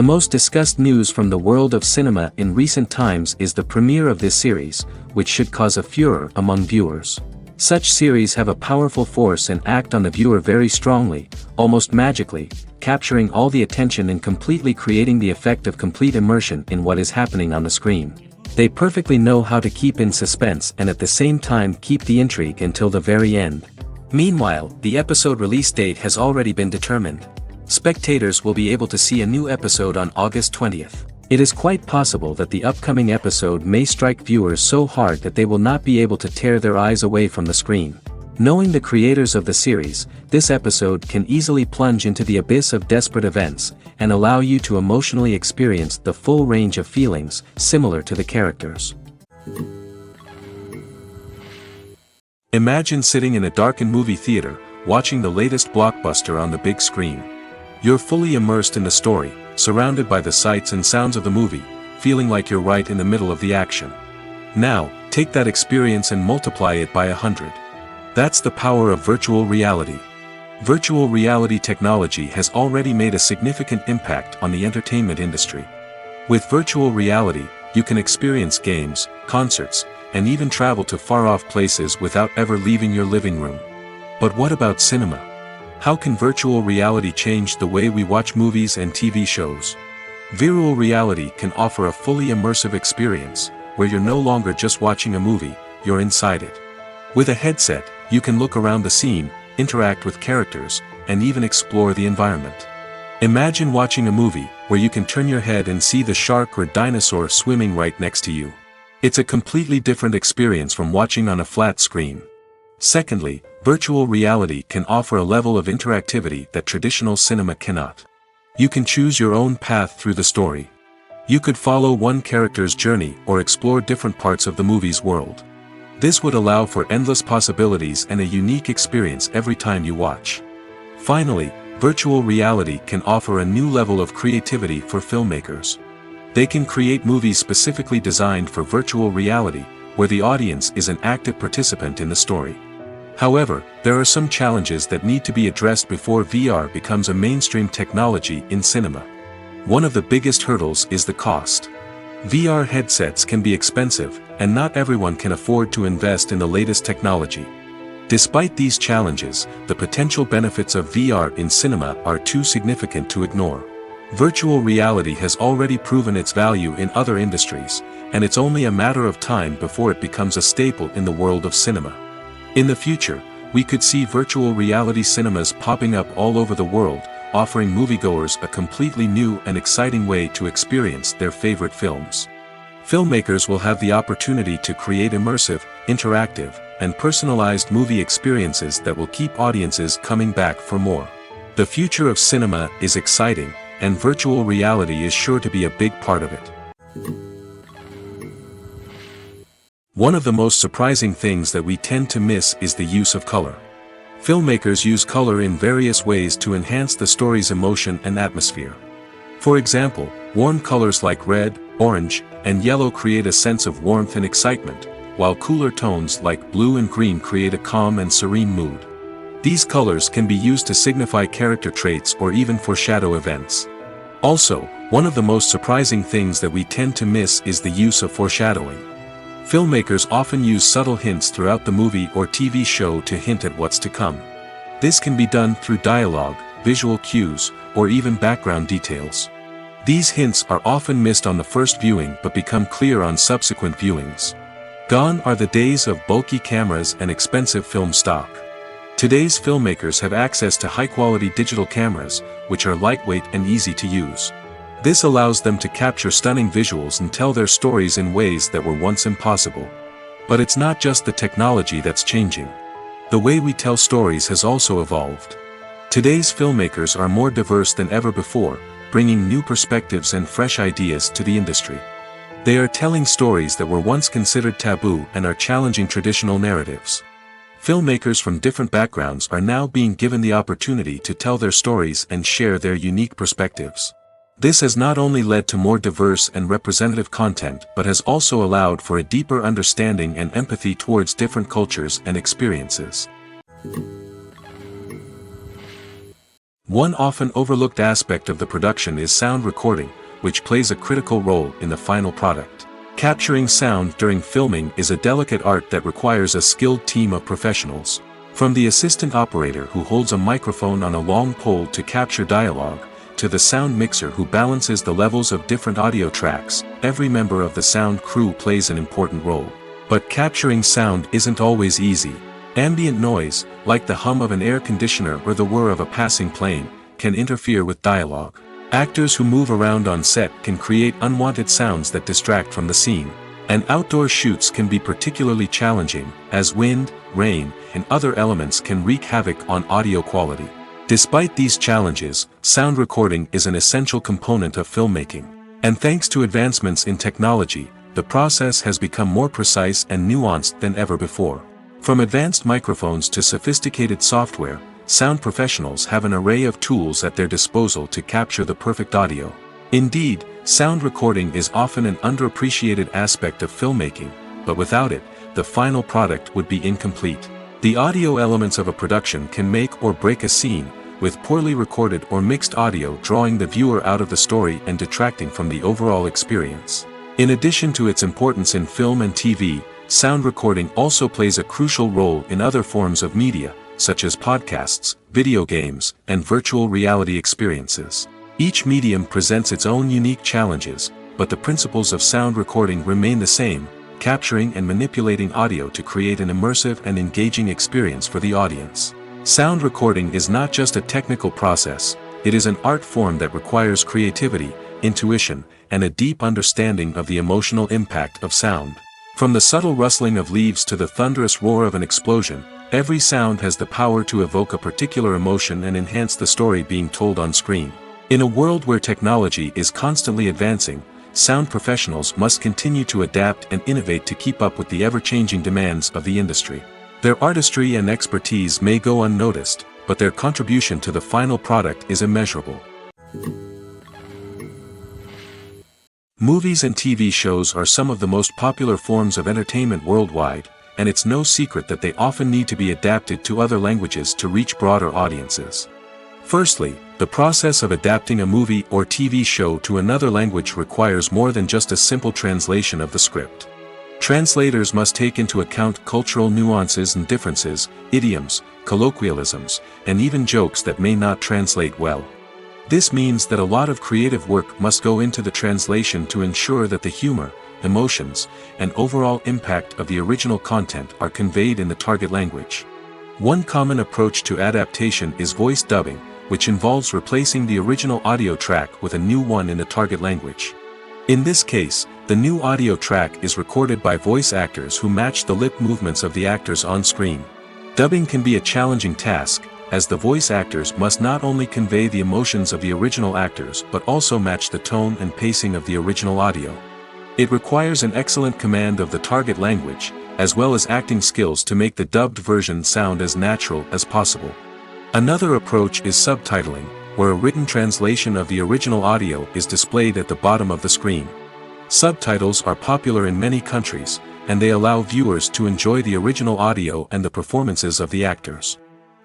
most discussed news from the world of cinema in recent times is the premiere of this series, which should cause a furor among viewers. Such series have a powerful force and act on the viewer very strongly, almost magically, capturing all the attention and completely creating the effect of complete immersion in what is happening on the screen. They perfectly know how to keep in suspense and at the same time keep the intrigue until the very end. Meanwhile, the episode release date has already been determined. Spectators will be able to see a new episode on August 20th. It is quite possible that the upcoming episode may strike viewers so hard that they will not be able to tear their eyes away from the screen. Knowing the creators of the series, this episode can easily plunge into the abyss of desperate events, and allow you to emotionally experience the full range of feelings, similar to the characters. Imagine sitting in a darkened movie theater, watching the latest blockbuster on the big screen. You're fully immersed in the story, surrounded by the sights and sounds of the movie, feeling like you're right in the middle of the action. Now, take that experience and multiply it by 100. That's the power of virtual reality. Virtual reality technology has already made a significant impact on the entertainment industry. With virtual reality, you can experience games, concerts, and even travel to far-off places without ever leaving your living room. But what about cinema? How can virtual reality change the way we watch movies and TV shows? Virtual reality can offer a fully immersive experience, where you're no longer just watching a movie, you're inside it. With a headset, you can look around the scene, interact with characters, and even explore the environment. Imagine watching a movie, where you can turn your head and see the shark or dinosaur swimming right next to you. It's a completely different experience from watching on a flat screen. Secondly, virtual reality can offer a level of interactivity that traditional cinema cannot. You can choose your own path through the story. You could follow one character's journey or explore different parts of the movie's world. This would allow for endless possibilities and a unique experience every time you watch. Finally, virtual reality can offer a new level of creativity for filmmakers. They can create movies specifically designed for virtual reality, where the audience is an active participant in the story. However, there are some challenges that need to be addressed before VR becomes a mainstream technology in cinema. One of the biggest hurdles is the cost. VR headsets can be expensive, and not everyone can afford to invest in the latest technology. Despite these challenges, the potential benefits of VR in cinema are too significant to ignore. Virtual reality has already proven its value in other industries, and it's only a matter of time before it becomes a staple in the world of cinema. In the future, we could see virtual reality cinemas popping up all over the world, offering moviegoers a completely new and exciting way to experience their favorite films. Filmmakers will have the opportunity to create immersive, interactive, and personalized movie experiences that will keep audiences coming back for more. The future of cinema is exciting, and virtual reality is sure to be a big part of it. One of the most surprising things that we tend to miss is the use of color. Filmmakers use color in various ways to enhance the story's emotion and atmosphere. For example, warm colors like red, orange, and yellow create a sense of warmth and excitement, while cooler tones like blue and green create a calm and serene mood. These colors can be used to signify character traits or even foreshadow events. Also, one of the most surprising things that we tend to miss is the use of foreshadowing. Filmmakers often use subtle hints throughout the movie or TV show to hint at what's to come. This can be done through dialogue, visual cues, or even background details. These hints are often missed on the first viewing but become clear on subsequent viewings. Gone are the days of bulky cameras and expensive film stock. Today's filmmakers have access to high-quality digital cameras, which are lightweight and easy to use. This allows them to capture stunning visuals and tell their stories in ways that were once impossible. But it's not just the technology that's changing. The way we tell stories has also evolved. Today's filmmakers are more diverse than ever before, bringing new perspectives and fresh ideas to the industry. They are telling stories that were once considered taboo and are challenging traditional narratives. Filmmakers from different backgrounds are now being given the opportunity to tell their stories and share their unique perspectives. This has not only led to more diverse and representative content but has also allowed for a deeper understanding and empathy towards different cultures and experiences. One often overlooked aspect of the production is sound recording, which plays a critical role in the final product. Capturing sound during filming is a delicate art that requires a skilled team of professionals. From the assistant operator who holds a microphone on a long pole to capture dialogue, to the sound mixer who balances the levels of different audio tracks, every member of the sound crew plays an important role. But capturing sound isn't always easy. Ambient noise, like the hum of an air conditioner or the whir of a passing plane, can interfere with dialogue. Actors who move around on set can create unwanted sounds that distract from the scene. And outdoor shoots can be particularly challenging, as wind, rain, and other elements can wreak havoc on audio quality. Despite these challenges, sound recording is an essential component of filmmaking. And thanks to advancements in technology, the process has become more precise and nuanced than ever before. From advanced microphones to sophisticated software, sound professionals have an array of tools at their disposal to capture the perfect audio. Indeed, sound recording is often an underappreciated aspect of filmmaking, but without it, the final product would be incomplete. The audio elements of a production can make or break a scene, with poorly recorded or mixed audio drawing the viewer out of the story and detracting from the overall experience. In addition to its importance in film and TV, sound recording also plays a crucial role in other forms of media, such as podcasts, video games, and virtual reality experiences. Each medium presents its own unique challenges, but the principles of sound recording remain the same: capturing and manipulating audio to create an immersive and engaging experience for the audience. Sound recording is not just a technical process, it is an art form that requires creativity, intuition, and a deep understanding of the emotional impact of sound. From the subtle rustling of leaves to the thunderous roar of an explosion, every sound has the power to evoke a particular emotion and enhance the story being told on screen. In a world where technology is constantly advancing, sound professionals must continue to adapt and innovate to keep up with the ever-changing demands of the industry. Their artistry and expertise may go unnoticed, but their contribution to the final product is immeasurable. Movies and TV shows are some of the most popular forms of entertainment worldwide, and it's no secret that they often need to be adapted to other languages to reach broader audiences. Firstly, the process of adapting a movie or TV show to another language requires more than just a simple translation of the script. Translators must take into account cultural nuances and differences, idioms, colloquialisms, and even jokes that may not translate well. This means that a lot of creative work must go into the translation to ensure that the humor, emotions, and overall impact of the original content are conveyed in the target language. One common approach to adaptation is voice dubbing, which involves replacing the original audio track with a new one in the target language. In this case, the new audio track is recorded by voice actors who match the lip movements of the actors on screen. Dubbing can be a challenging task, as the voice actors must not only convey the emotions of the original actors but also match the tone and pacing of the original audio. It requires an excellent command of the target language, as well as acting skills to make the dubbed version sound as natural as possible. Another approach is subtitling, where a written translation of the original audio is displayed at the bottom of the screen. Subtitles are popular in many countries, and they allow viewers to enjoy the original audio and the performances of the actors.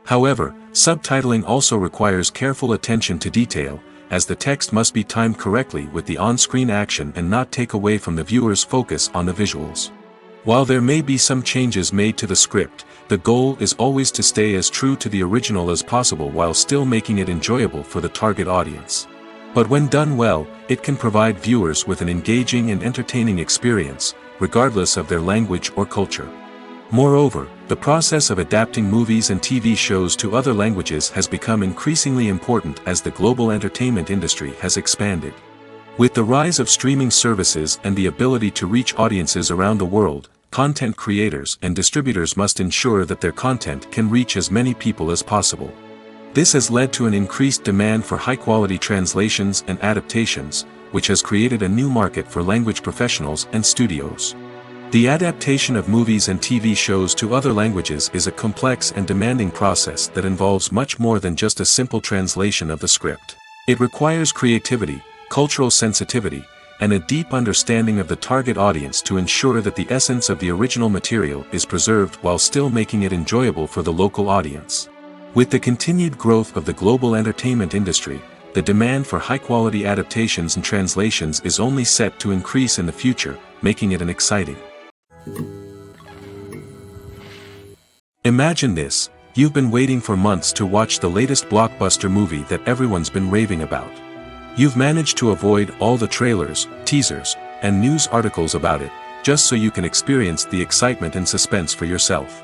However, subtitling also requires careful attention to detail, as the text must be timed correctly with the on-screen action and not take away from the viewer's focus on the visuals. While there may be some changes made to the script, the goal is always to stay as true to the original as possible while still making it enjoyable for the target audience. But when done well, it can provide viewers with an engaging and entertaining experience, regardless of their language or culture. Moreover, the process of adapting movies and TV shows to other languages has become increasingly important as the global entertainment industry has expanded. With the rise of streaming services and the ability to reach audiences around the world, content creators and distributors must ensure that their content can reach as many people as possible. This has led to an increased demand for high-quality translations and adaptations, which has created a new market for language professionals and studios. The adaptation of movies and TV shows to other languages is a complex and demanding process that involves much more than just a simple translation of the script. It requires creativity, cultural sensitivity, and a deep understanding of the target audience to ensure that the essence of the original material is preserved while still making it enjoyable for the local audience. With the continued growth of the global entertainment industry, the demand for high-quality adaptations and translations is only set to increase in the future, making it an exciting. Imagine this, you've been waiting for months to watch the latest blockbuster movie that everyone's been raving about. You've managed to avoid all the trailers, teasers, and news articles about it, just so you can experience the excitement and suspense for yourself.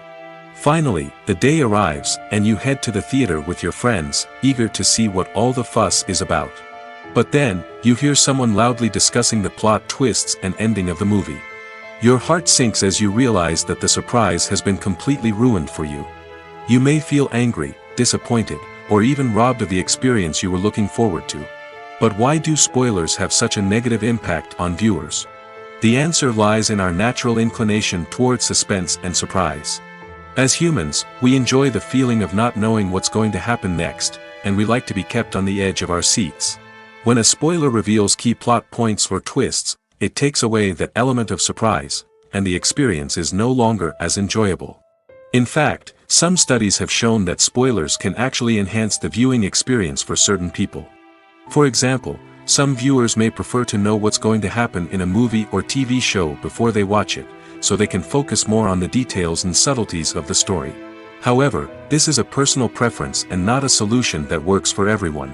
Finally, the day arrives, and you head to the theater with your friends, eager to see what all the fuss is about. But then, you hear someone loudly discussing the plot twists and ending of the movie. Your heart sinks as you realize that the surprise has been completely ruined for you. You may feel angry, disappointed, or even robbed of the experience you were looking forward to. But why do spoilers have such a negative impact on viewers? The answer lies in our natural inclination towards suspense and surprise. As humans, we enjoy the feeling of not knowing what's going to happen next, and we like to be kept on the edge of our seats. When a spoiler reveals key plot points or twists, it takes away that element of surprise, and the experience is no longer as enjoyable. In fact, some studies have shown that spoilers can actually enhance the viewing experience for certain people. For example, some viewers may prefer to know what's going to happen in a movie or TV show before they watch it, so they can focus more on the details and subtleties of the story. However, this is a personal preference and not a solution that works for everyone.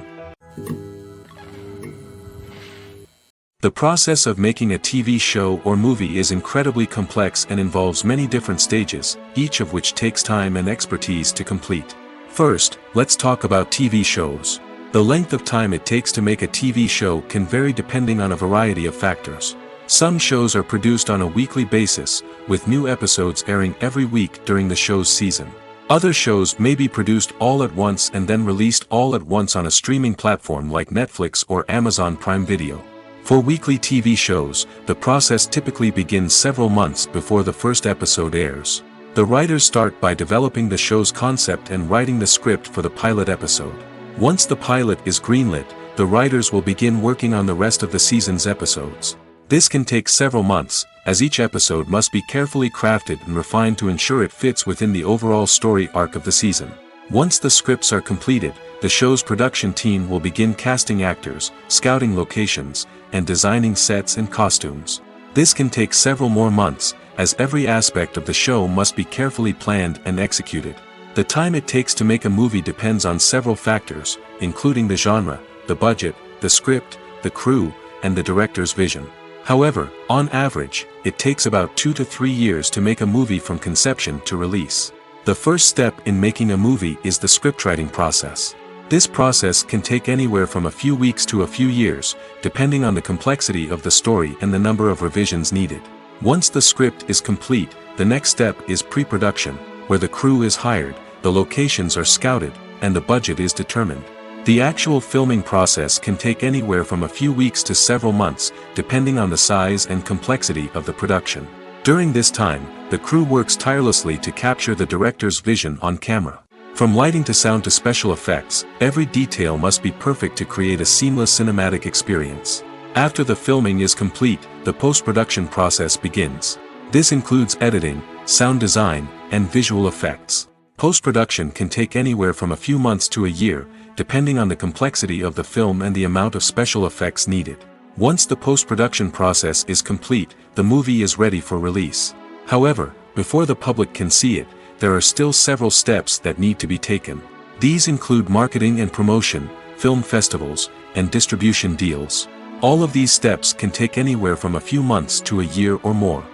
The process of making a TV show or movie is incredibly complex and involves many different stages, each of which takes time and expertise to complete. First, let's talk about TV shows. The length of time it takes to make a TV show can vary depending on a variety of factors. Some shows are produced on a weekly basis, with new episodes airing every week during the show's season. Other shows may be produced all at once and then released all at once on a streaming platform like Netflix or Amazon Prime Video. For weekly TV shows, the process typically begins several months before the first episode airs. The writers start by developing the show's concept and writing the script for the pilot episode. Once the pilot is greenlit, the writers will begin working on the rest of the season's episodes. This can take several months, as each episode must be carefully crafted and refined to ensure it fits within the overall story arc of the season. Once the scripts are completed, the show's production team will begin casting actors, scouting locations, and designing sets and costumes. This can take several more months, as every aspect of the show must be carefully planned and executed. The time it takes to make a movie depends on several factors, including the genre, the budget, the script, the crew, and the director's vision. However, on average, it takes about 2 to 3 years to make a movie from conception to release. The first step in making a movie is the scriptwriting process. This process can take anywhere from a few weeks to a few years, depending on the complexity of the story and the number of revisions needed. Once the script is complete, the next step is pre-production, where the crew is hired, the locations are scouted, and the budget is determined. The actual filming process can take anywhere from a few weeks to several months, depending on the size and complexity of the production. During this time, the crew works tirelessly to capture the director's vision on camera. From lighting to sound to special effects, every detail must be perfect to create a seamless cinematic experience. After the filming is complete, the post-production process begins. This includes editing, sound design, and visual effects. Post-production can take anywhere from a few months to a year, depending on the complexity of the film and the amount of special effects needed. Once the post-production process is complete, the movie is ready for release. However, before the public can see it, there are still several steps that need to be taken. These include marketing and promotion, film festivals, and distribution deals. All of these steps can take anywhere from a few months to a year or more.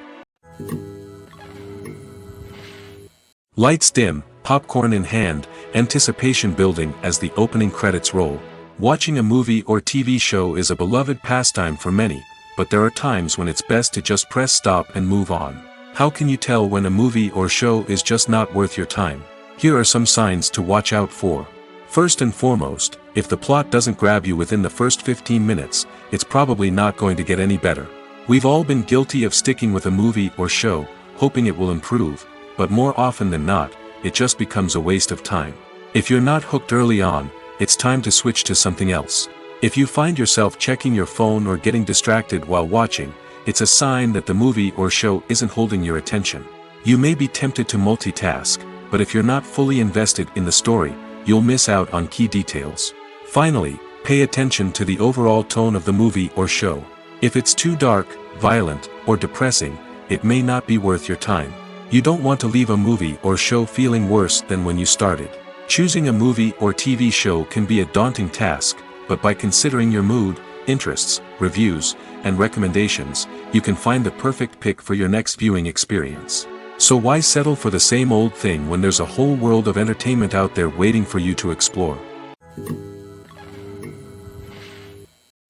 Lights dim, popcorn in hand, anticipation building as the opening credits roll. Watching a movie or TV show is a beloved pastime for many, but there are times when it's best to just press stop and move on. How can you tell when a movie or show is just not worth your time? Here are some signs to watch out for. First and foremost, if the plot doesn't grab you within the first 15 minutes, it's probably not going to get any better. We've all been guilty of sticking with a movie or show, hoping it will improve, but more often than not, it just becomes a waste of time. If you're not hooked early on, it's time to switch to something else. If you find yourself checking your phone or getting distracted while watching, it's a sign that the movie or show isn't holding your attention. You may be tempted to multitask, but if you're not fully invested in the story, you'll miss out on key details. Finally, pay attention to the overall tone of the movie or show. If it's too dark, violent, or depressing, it may not be worth your time. You don't want to leave a movie or show feeling worse than when you started. Choosing a movie or TV show can be a daunting task, but by considering your mood, interests, reviews, and recommendations, you can find the perfect pick for your next viewing experience. So why settle for the same old thing when there's a whole world of entertainment out there waiting for you to explore?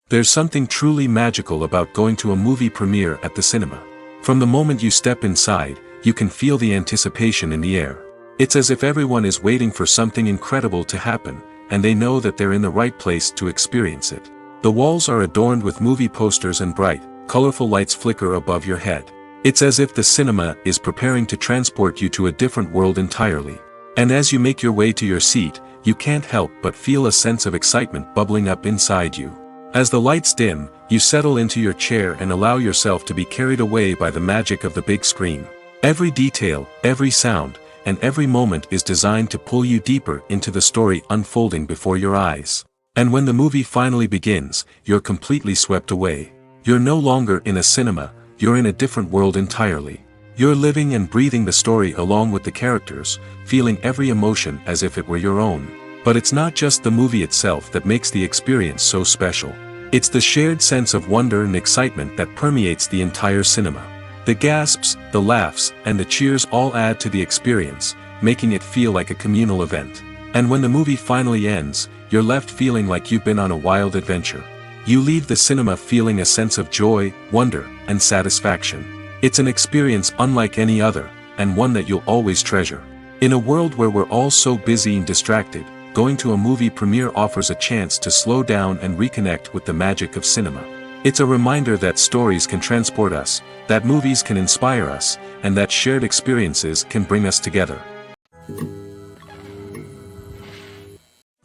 There's something truly magical about going to a movie premiere at the cinema. From the moment you step inside, you can feel the anticipation in the air. It's as if everyone is waiting for something incredible to happen, and they know that they're in the right place to experience it. The walls are adorned with movie posters and bright, colorful lights flicker above your head. It's as if the cinema is preparing to transport you to a different world entirely. And as you make your way to your seat, you can't help but feel a sense of excitement bubbling up inside you. As the lights dim, you settle into your chair and allow yourself to be carried away by the magic of the big screen. Every detail, every sound, and every moment is designed to pull you deeper into the story unfolding before your eyes. And when the movie finally begins, you're completely swept away. You're no longer in a cinema, you're in a different world entirely. You're living and breathing the story along with the characters, feeling every emotion as if it were your own. But it's not just the movie itself that makes the experience so special. It's the shared sense of wonder and excitement that permeates the entire cinema. The gasps, the laughs, and the cheers all add to the experience, making it feel like a communal event. And when the movie finally ends, you're left feeling like you've been on a wild adventure. You leave the cinema feeling a sense of joy, wonder, and satisfaction. It's an experience unlike any other, and one that you'll always treasure. In a world where we're all so busy and distracted, going to a movie premiere offers a chance to slow down and reconnect with the magic of cinema. It's a reminder that stories can transport us, that movies can inspire us, and that shared experiences can bring us together.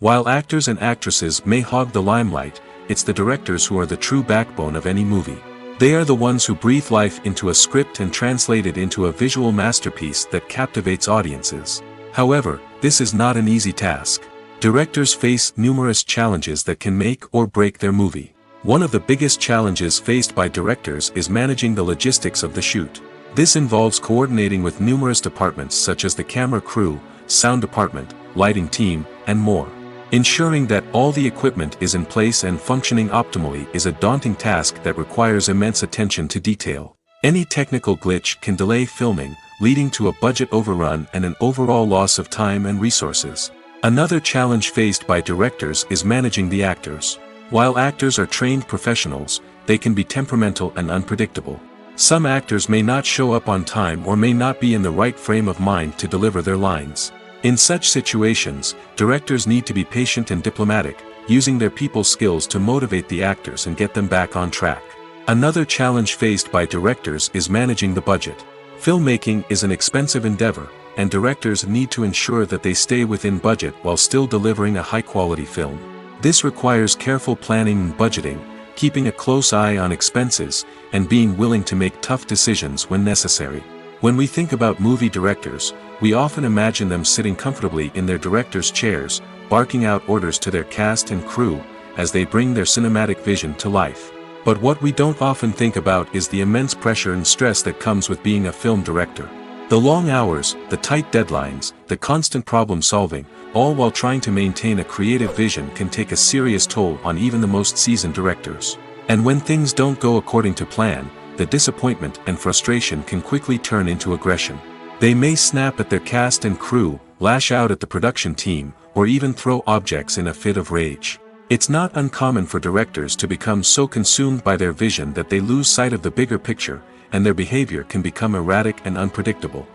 While actors and actresses may hog the limelight, it's the directors who are the true backbone of any movie. They are the ones who breathe life into a script and translate it into a visual masterpiece that captivates audiences. However, this is not an easy task. Directors face numerous challenges that can make or break their movie. One of the biggest challenges faced by directors is managing the logistics of the shoot. This involves coordinating with numerous departments such as the camera crew, sound department, lighting team, and more. Ensuring that all the equipment is in place and functioning optimally is a daunting task that requires immense attention to detail. Any technical glitch can delay filming, leading to a budget overrun and an overall loss of time and resources. Another challenge faced by directors is managing the actors. While actors are trained professionals, they can be temperamental and unpredictable. Some actors may not show up on time or may not be in the right frame of mind to deliver their lines. In such situations, directors need to be patient and diplomatic, using their people skills to motivate the actors and get them back on track. Another challenge faced by directors is managing the budget. Filmmaking is an expensive endeavor, and directors need to ensure that they stay within budget while still delivering a high-quality film. This requires careful planning and budgeting, keeping a close eye on expenses, and being willing to make tough decisions when necessary. When we think about movie directors, we often imagine them sitting comfortably in their director's chairs, barking out orders to their cast and crew, as they bring their cinematic vision to life. But what we don't often think about is the immense pressure and stress that comes with being a film director. The long hours, the tight deadlines, the constant problem solving, all while trying to maintain a creative vision can take a serious toll on even the most seasoned directors. And when things don't go according to plan, the disappointment and frustration can quickly turn into aggression. They may snap at their cast and crew, lash out at the production team, or even throw objects in a fit of rage. It's not uncommon for directors to become so consumed by their vision that they lose sight of the bigger picture, and their behavior can become erratic and unpredictable.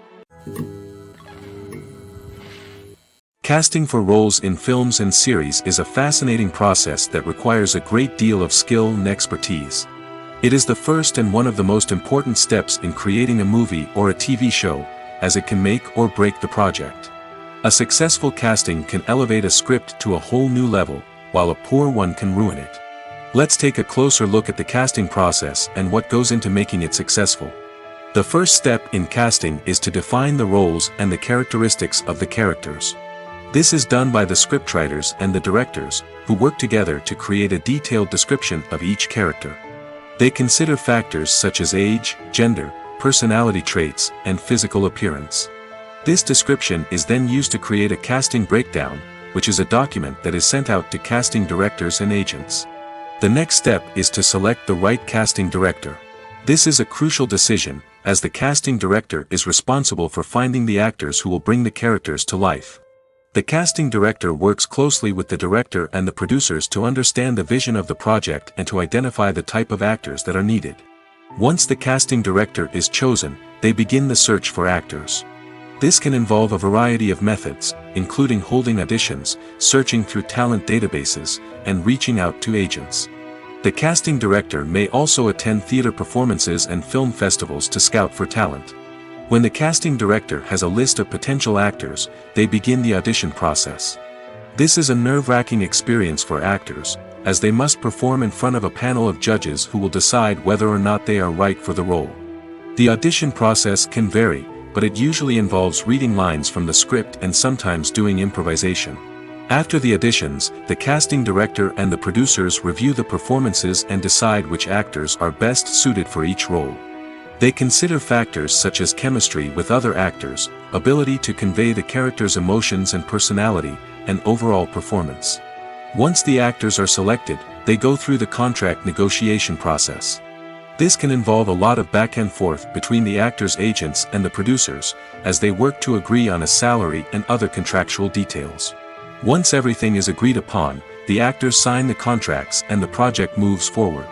Casting for roles in films and series is a fascinating process that requires a great deal of skill and expertise. It is the first and one of the most important steps in creating a movie or a TV show, as it can make or break the project. A successful casting can elevate a script to a whole new level, while a poor one can ruin it. Let's take a closer look at the casting process and what goes into making it successful. The first step in casting is to define the roles and the characteristics of the characters. This is done by the scriptwriters and the directors, who work together to create a detailed description of each character. They consider factors such as age, gender, personality traits, and physical appearance. This description is then used to create a casting breakdown, which is a document that is sent out to casting directors and agents. The next step is to select the right casting director. This is a crucial decision, as the casting director is responsible for finding the actors who will bring the characters to life. The casting director works closely with the director and the producers to understand the vision of the project and to identify the type of actors that are needed. Once the casting director is chosen, they begin the search for actors. This can involve a variety of methods, including holding auditions, searching through talent databases, and reaching out to agents. The casting director may also attend theater performances and film festivals to scout for talent. When the casting director has a list of potential actors, they begin the audition process. This is a nerve-wracking experience for actors, as they must perform in front of a panel of judges who will decide whether or not they are right for the role. The audition process can vary, but it usually involves reading lines from the script and sometimes doing improvisation. After the auditions, the casting director and the producers review the performances and decide which actors are best suited for each role. They consider factors such as chemistry with other actors, ability to convey the character's emotions and personality, and overall performance. Once the actors are selected, they go through the contract negotiation process. This can involve a lot of back and forth between the actors' agents and the producers, as they work to agree on a salary and other contractual details. Once everything is agreed upon, the actors sign the contracts and the project moves forward.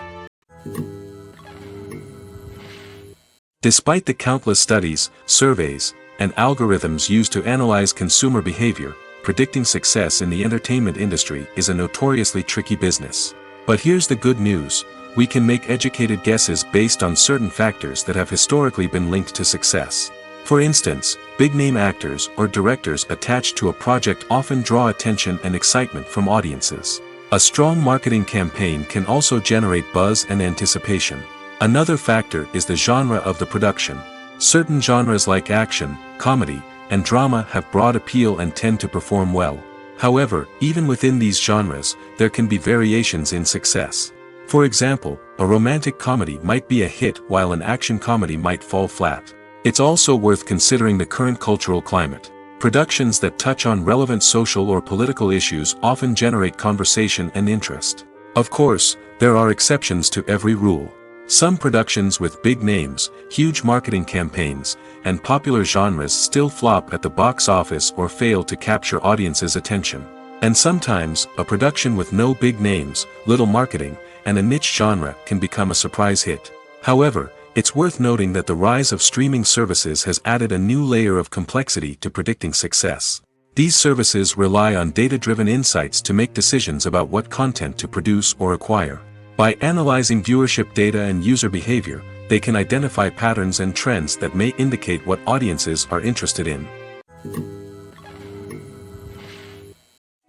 Despite the countless studies, surveys, and algorithms used to analyze consumer behavior, predicting success in the entertainment industry is a notoriously tricky business. But here's the good news: we can make educated guesses based on certain factors that have historically been linked to success. For instance, big-name actors or directors attached to a project often draw attention and excitement from audiences. A strong marketing campaign can also generate buzz and anticipation. Another factor is the genre of the production. Certain genres like action, comedy, and drama have broad appeal and tend to perform well. However, even within these genres, there can be variations in success. For example, a romantic comedy might be a hit while an action comedy might fall flat. It's also worth considering the current cultural climate. Productions that touch on relevant social or political issues often generate conversation and interest. Of course, there are exceptions to every rule. Some productions with big names, huge marketing campaigns, and popular genres still flop at the box office or fail to capture audiences' attention. And sometimes, a production with no big names, little marketing, and a niche genre can become a surprise hit. However, it's worth noting that the rise of streaming services has added a new layer of complexity to predicting success. These services rely on data-driven insights to make decisions about what content to produce or acquire. By analyzing viewership data and user behavior, they can identify patterns and trends that may indicate what audiences are interested in.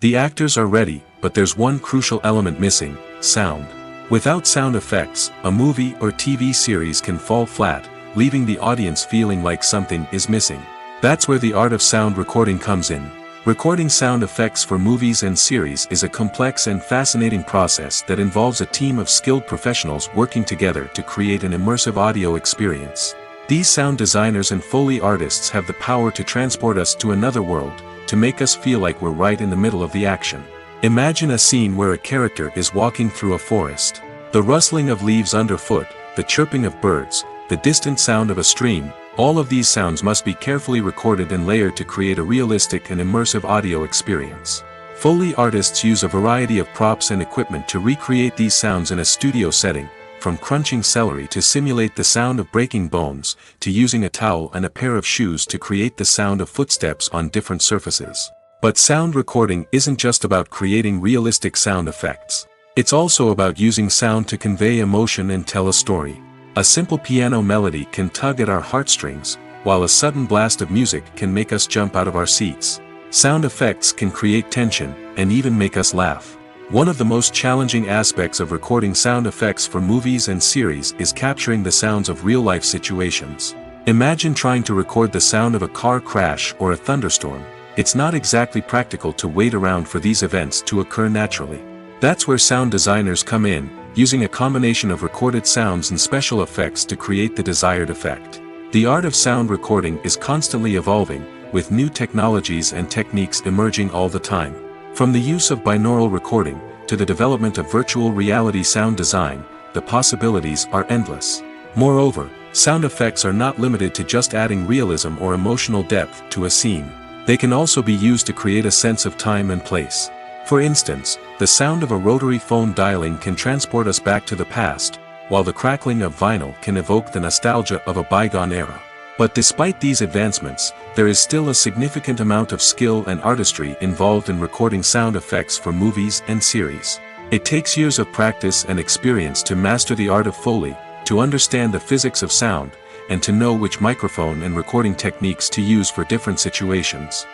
The actors are ready, but there's one crucial element missing: sound. Without sound effects, a movie or TV series can fall flat, leaving the audience feeling like something is missing. That's where the art of sound recording comes in. Recording sound effects for movies and series is a complex and fascinating process that involves a team of skilled professionals working together to create an immersive audio experience. These sound designers and Foley artists have the power to transport us to another world, to make us feel like we're right in the middle of the action. Imagine a scene where a character is walking through a forest. The rustling of leaves underfoot, the chirping of birds, the distant sound of a stream, all of these sounds must be carefully recorded and layered to create a realistic and immersive audio experience. Foley artists use a variety of props and equipment to recreate these sounds in a studio setting, from crunching celery to simulate the sound of breaking bones, to using a towel and a pair of shoes to create the sound of footsteps on different surfaces. But sound recording isn't just about creating realistic sound effects. It's also about using sound to convey emotion and tell a story. A simple piano melody can tug at our heartstrings, while a sudden blast of music can make us jump out of our seats. Sound effects can create tension, and even make us laugh. One of the most challenging aspects of recording sound effects for movies and series is capturing the sounds of real-life situations. Imagine trying to record the sound of a car crash or a thunderstorm. It's not exactly practical to wait around for these events to occur naturally. That's where sound designers come in, using a combination of recorded sounds and special effects to create the desired effect. The art of sound recording is constantly evolving, with new technologies and techniques emerging all the time. From the use of binaural recording, to the development of virtual reality sound design, the possibilities are endless. Moreover, sound effects are not limited to just adding realism or emotional depth to a scene. They can also be used to create a sense of time and place. For instance, the sound of a rotary phone dialing can transport us back to the past, while the crackling of vinyl can evoke the nostalgia of a bygone era. But despite these advancements, there is still a significant amount of skill and artistry involved in recording sound effects for movies and series. It takes years of practice and experience to master the art of Foley, to understand the physics of sound, and to know which microphone and recording techniques to use for different situations.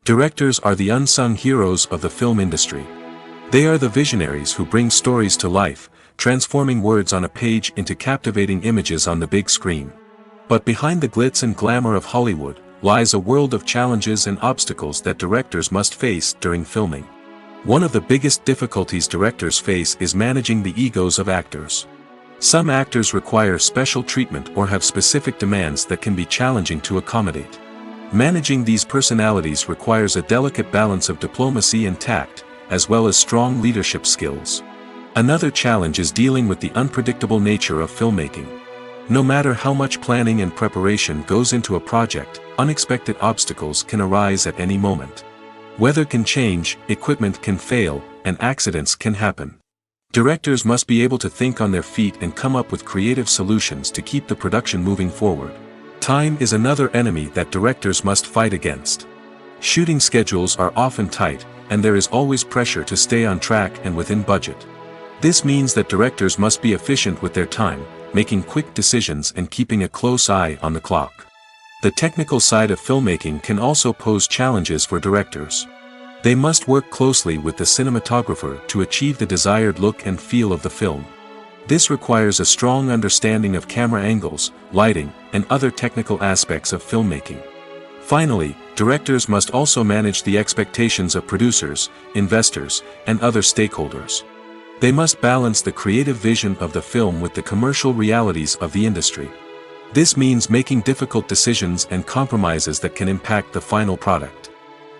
Directors are the unsung heroes of the film industry. They are the visionaries who bring stories to life, transforming words on a page into captivating images on the big screen. But behind the glitz and glamour of Hollywood, lies a world of challenges and obstacles that directors must face during filming. One of the biggest difficulties directors face is managing the egos of actors. Some actors require special treatment or have specific demands that can be challenging to accommodate. Managing these personalities requires a delicate balance of diplomacy and tact, as well as strong leadership skills. Another challenge is dealing with the unpredictable nature of filmmaking. No matter how much planning and preparation goes into a project, unexpected obstacles can arise at any moment. Weather can change, equipment can fail, and accidents can happen. Directors must be able to think on their feet and come up with creative solutions to keep the production moving forward. Time is another enemy that directors must fight against. Shooting schedules are often tight, and there is always pressure to stay on track and within budget. This means that directors must be efficient with their time, making quick decisions and keeping a close eye on the clock. The technical side of filmmaking can also pose challenges for directors. They must work closely with the cinematographer to achieve the desired look and feel of the film. This requires a strong understanding of camera angles, lighting, and other technical aspects of filmmaking. Finally, directors must also manage the expectations of producers, investors, and other stakeholders. They must balance the creative vision of the film with the commercial realities of the industry. This means making difficult decisions and compromises that can impact the final product.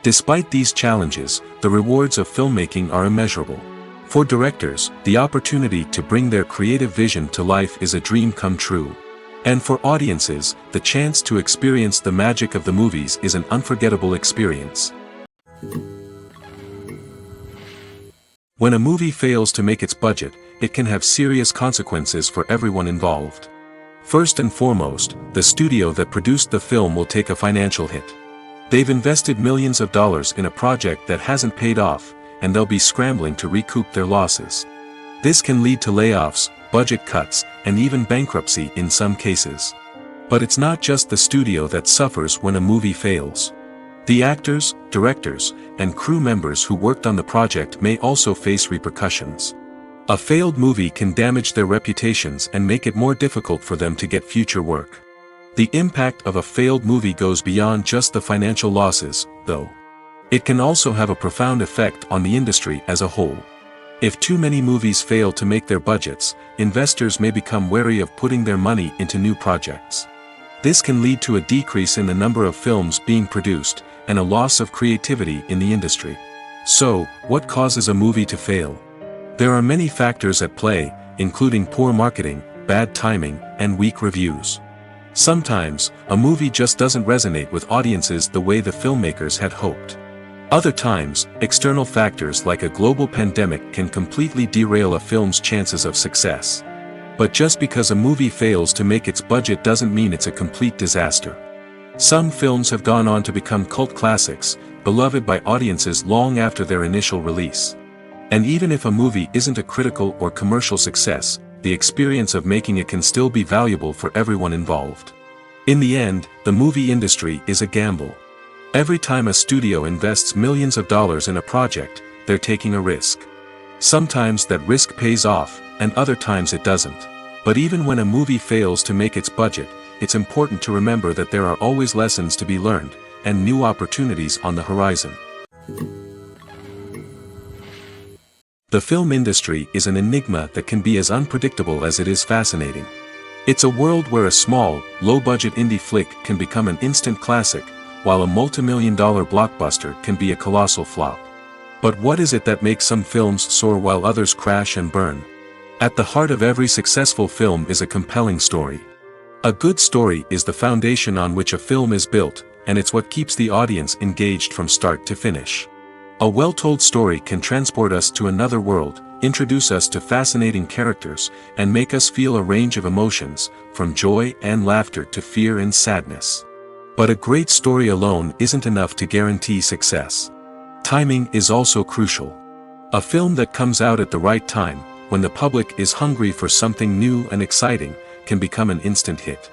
Despite these challenges, the rewards of filmmaking are immeasurable. For directors, the opportunity to bring their creative vision to life is a dream come true. And for audiences, the chance to experience the magic of the movies is an unforgettable experience. When a movie fails to make its budget, it can have serious consequences for everyone involved. First and foremost, the studio that produced the film will take a financial hit. They've invested millions of dollars in a project that hasn't paid off, and they'll be scrambling to recoup their losses. This can lead to layoffs, budget cuts, and even bankruptcy in some cases. But it's not just the studio that suffers when a movie fails. The actors, directors, and crew members who worked on the project may also face repercussions. A failed movie can damage their reputations and make it more difficult for them to get future work. The impact of a failed movie goes beyond just the financial losses, though. It can also have a profound effect on the industry as a whole. If too many movies fail to make their budgets, investors may become wary of putting their money into new projects. This can lead to a decrease in the number of films being produced, and a loss of creativity in the industry. So, what causes a movie to fail? There are many factors at play, including poor marketing, bad timing, and weak reviews. Sometimes, a movie just doesn't resonate with audiences the way the filmmakers had hoped. Other times, external factors like a global pandemic can completely derail a film's chances of success. But just because a movie fails to make its budget doesn't mean it's a complete disaster. Some films have gone on to become cult classics, beloved by audiences long after their initial release. And even if a movie isn't a critical or commercial success, the experience of making it can still be valuable for everyone involved. In the end, the movie industry is a gamble. Every time a studio invests millions of dollars in a project, they're taking a risk. Sometimes that risk pays off, and other times it doesn't. But even when a movie fails to make its budget, it's important to remember that there are always lessons to be learned, and new opportunities on the horizon. The film industry is an enigma that can be as unpredictable as it is fascinating. It's a world where a small, low-budget indie flick can become an instant classic, while a multi-million-dollar blockbuster can be a colossal flop. But what is it that makes some films soar while others crash and burn? At the heart of every successful film is a compelling story. A good story is the foundation on which a film is built, and it's what keeps the audience engaged from start to finish. A well-told story can transport us to another world, introduce us to fascinating characters, and make us feel a range of emotions, from joy and laughter to fear and sadness. But a great story alone isn't enough to guarantee success. Timing is also crucial. A film that comes out at the right time, when the public is hungry for something new and exciting, can become an instant hit.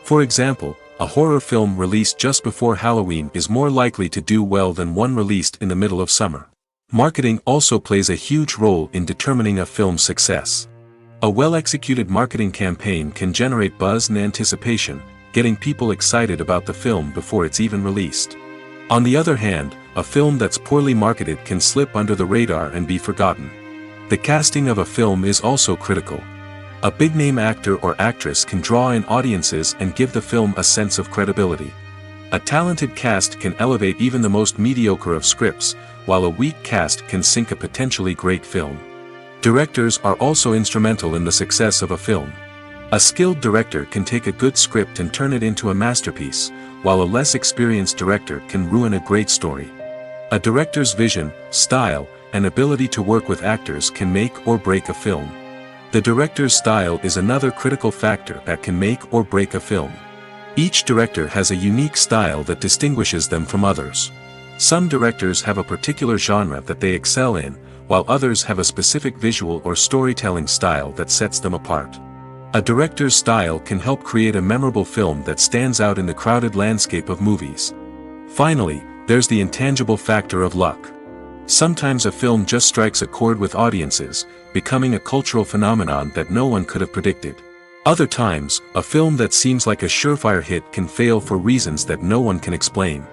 For example, a horror film released just before Halloween is more likely to do well than one released in the middle of summer. Marketing also plays a huge role in determining a film's success. A well-executed marketing campaign can generate buzz and anticipation, getting people excited about the film before it's even released. On the other hand, a film that's poorly marketed can slip under the radar and be forgotten. The casting of a film is also critical. A big-name actor or actress can draw in audiences and give the film a sense of credibility. A talented cast can elevate even the most mediocre of scripts, while a weak cast can sink a potentially great film. Directors are also instrumental in the success of a film. A skilled director can take a good script and turn it into a masterpiece, while a less experienced director can ruin a great story. A director's vision, style, and ability to work with actors can make or break a film. The director's style is another critical factor that can make or break a film. Each director has a unique style that distinguishes them from others. Some directors have a particular genre that they excel in, while others have a specific visual or storytelling style that sets them apart. A director's style can help create a memorable film that stands out in the crowded landscape of movies. Finally, there's the intangible factor of luck. Sometimes a film just strikes a chord with audiences, becoming a cultural phenomenon that no one could have predicted. Other times, a film that seems like a surefire hit can fail for reasons that no one can explain.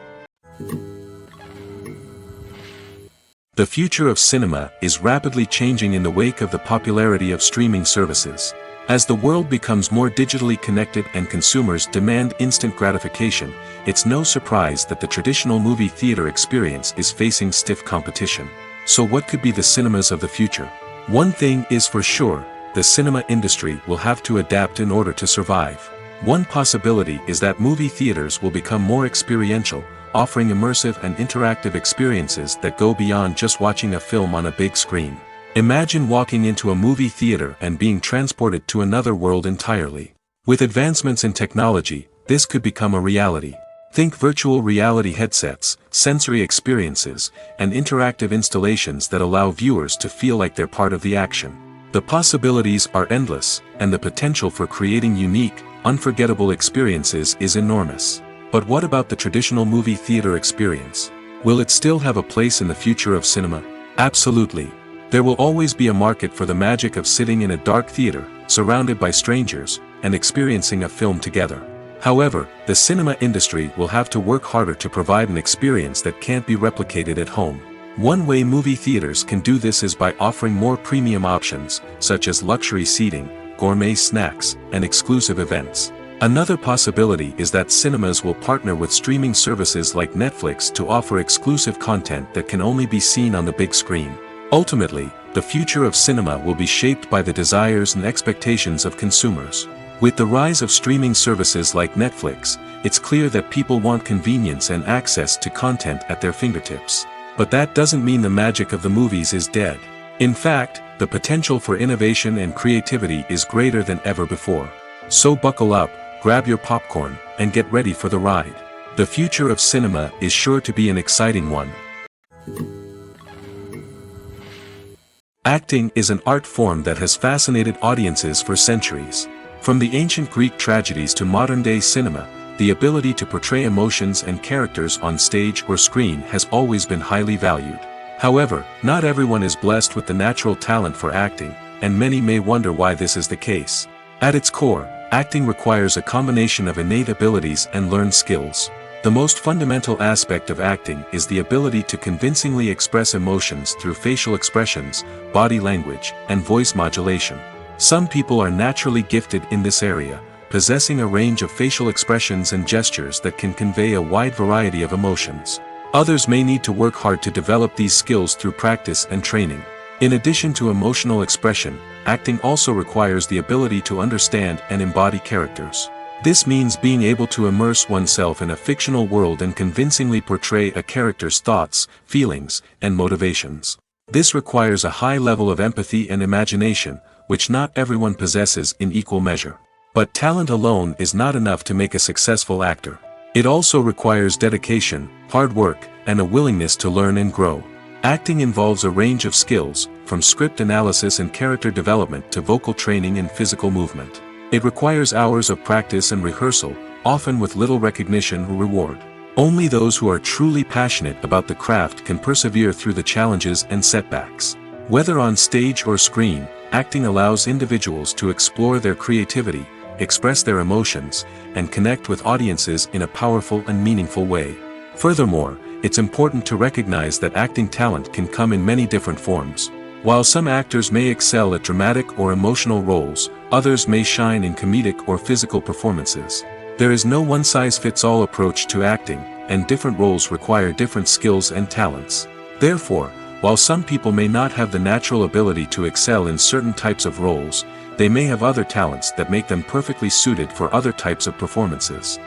The future of cinema is rapidly changing in the wake of the popularity of streaming services. As the world becomes more digitally connected and consumers demand instant gratification, it's no surprise that the traditional movie theater experience is facing stiff competition. So what could be the cinemas of the future? One thing is for sure, the cinema industry will have to adapt in order to survive. One possibility is that movie theaters will become more experiential, offering immersive and interactive experiences that go beyond just watching a film on a big screen. Imagine walking into a movie theater and being transported to another world entirely. With advancements in technology, this could become a reality. Think virtual reality headsets, sensory experiences, and interactive installations that allow viewers to feel like they're part of the action. The possibilities are endless, and the potential for creating unique, unforgettable experiences is enormous. But what about the traditional movie theater experience? Will it still have a place in the future of cinema? Absolutely. There will always be a market for the magic of sitting in a dark theater, surrounded by strangers, and experiencing a film together. However, the cinema industry will have to work harder to provide an experience that can't be replicated at home. One way movie theaters can do this is by offering more premium options, such as luxury seating, gourmet snacks, and exclusive events. Another possibility is that cinemas will partner with streaming services like Netflix to offer exclusive content that can only be seen on the big screen. Ultimately, the future of cinema will be shaped by the desires and expectations of consumers. With the rise of streaming services like Netflix, it's clear that people want convenience and access to content at their fingertips. But that doesn't mean the magic of the movies is dead. In fact, the potential for innovation and creativity is greater than ever before. So buckle up, grab your popcorn, and get ready for the ride. The future of cinema is sure to be an exciting one. Acting is an art form that has fascinated audiences for centuries. From the ancient Greek tragedies to modern-day cinema, the ability to portray emotions and characters on stage or screen has always been highly valued. However, not everyone is blessed with the natural talent for acting, and many may wonder why this is the case. At its core, Acting requires a combination of innate abilities and learned skills. The most fundamental aspect of acting is the ability to convincingly express emotions through facial expressions, body language, and voice modulation. Some people are naturally gifted in this area, possessing a range of facial expressions and gestures that can convey a wide variety of emotions. Others may need to work hard to develop these skills through practice and training. In addition to emotional expression, acting also requires the ability to understand and embody characters. This means being able to immerse oneself in a fictional world and convincingly portray a character's thoughts, feelings, and motivations. This requires a high level of empathy and imagination, which not everyone possesses in equal measure. But talent alone is not enough to make a successful actor. It also requires dedication, hard work, and a willingness to learn and grow. Acting involves a range of skills, from script analysis and character development to vocal training and physical movement. It requires hours of practice and rehearsal, often with little recognition or reward. Only those who are truly passionate about the craft can persevere through the challenges and setbacks. Whether on stage or screen, acting allows individuals to explore their creativity, express their emotions, and connect with audiences in a powerful and meaningful way. Furthermore, it's important to recognize that acting talent can come in many different forms. While some actors may excel at dramatic or emotional roles, others may shine in comedic or physical performances. There is no one-size-fits-all approach to acting, and different roles require different skills and talents. Therefore, while some people may not have the natural ability to excel in certain types of roles, they may have other talents that make them perfectly suited for other types of performances.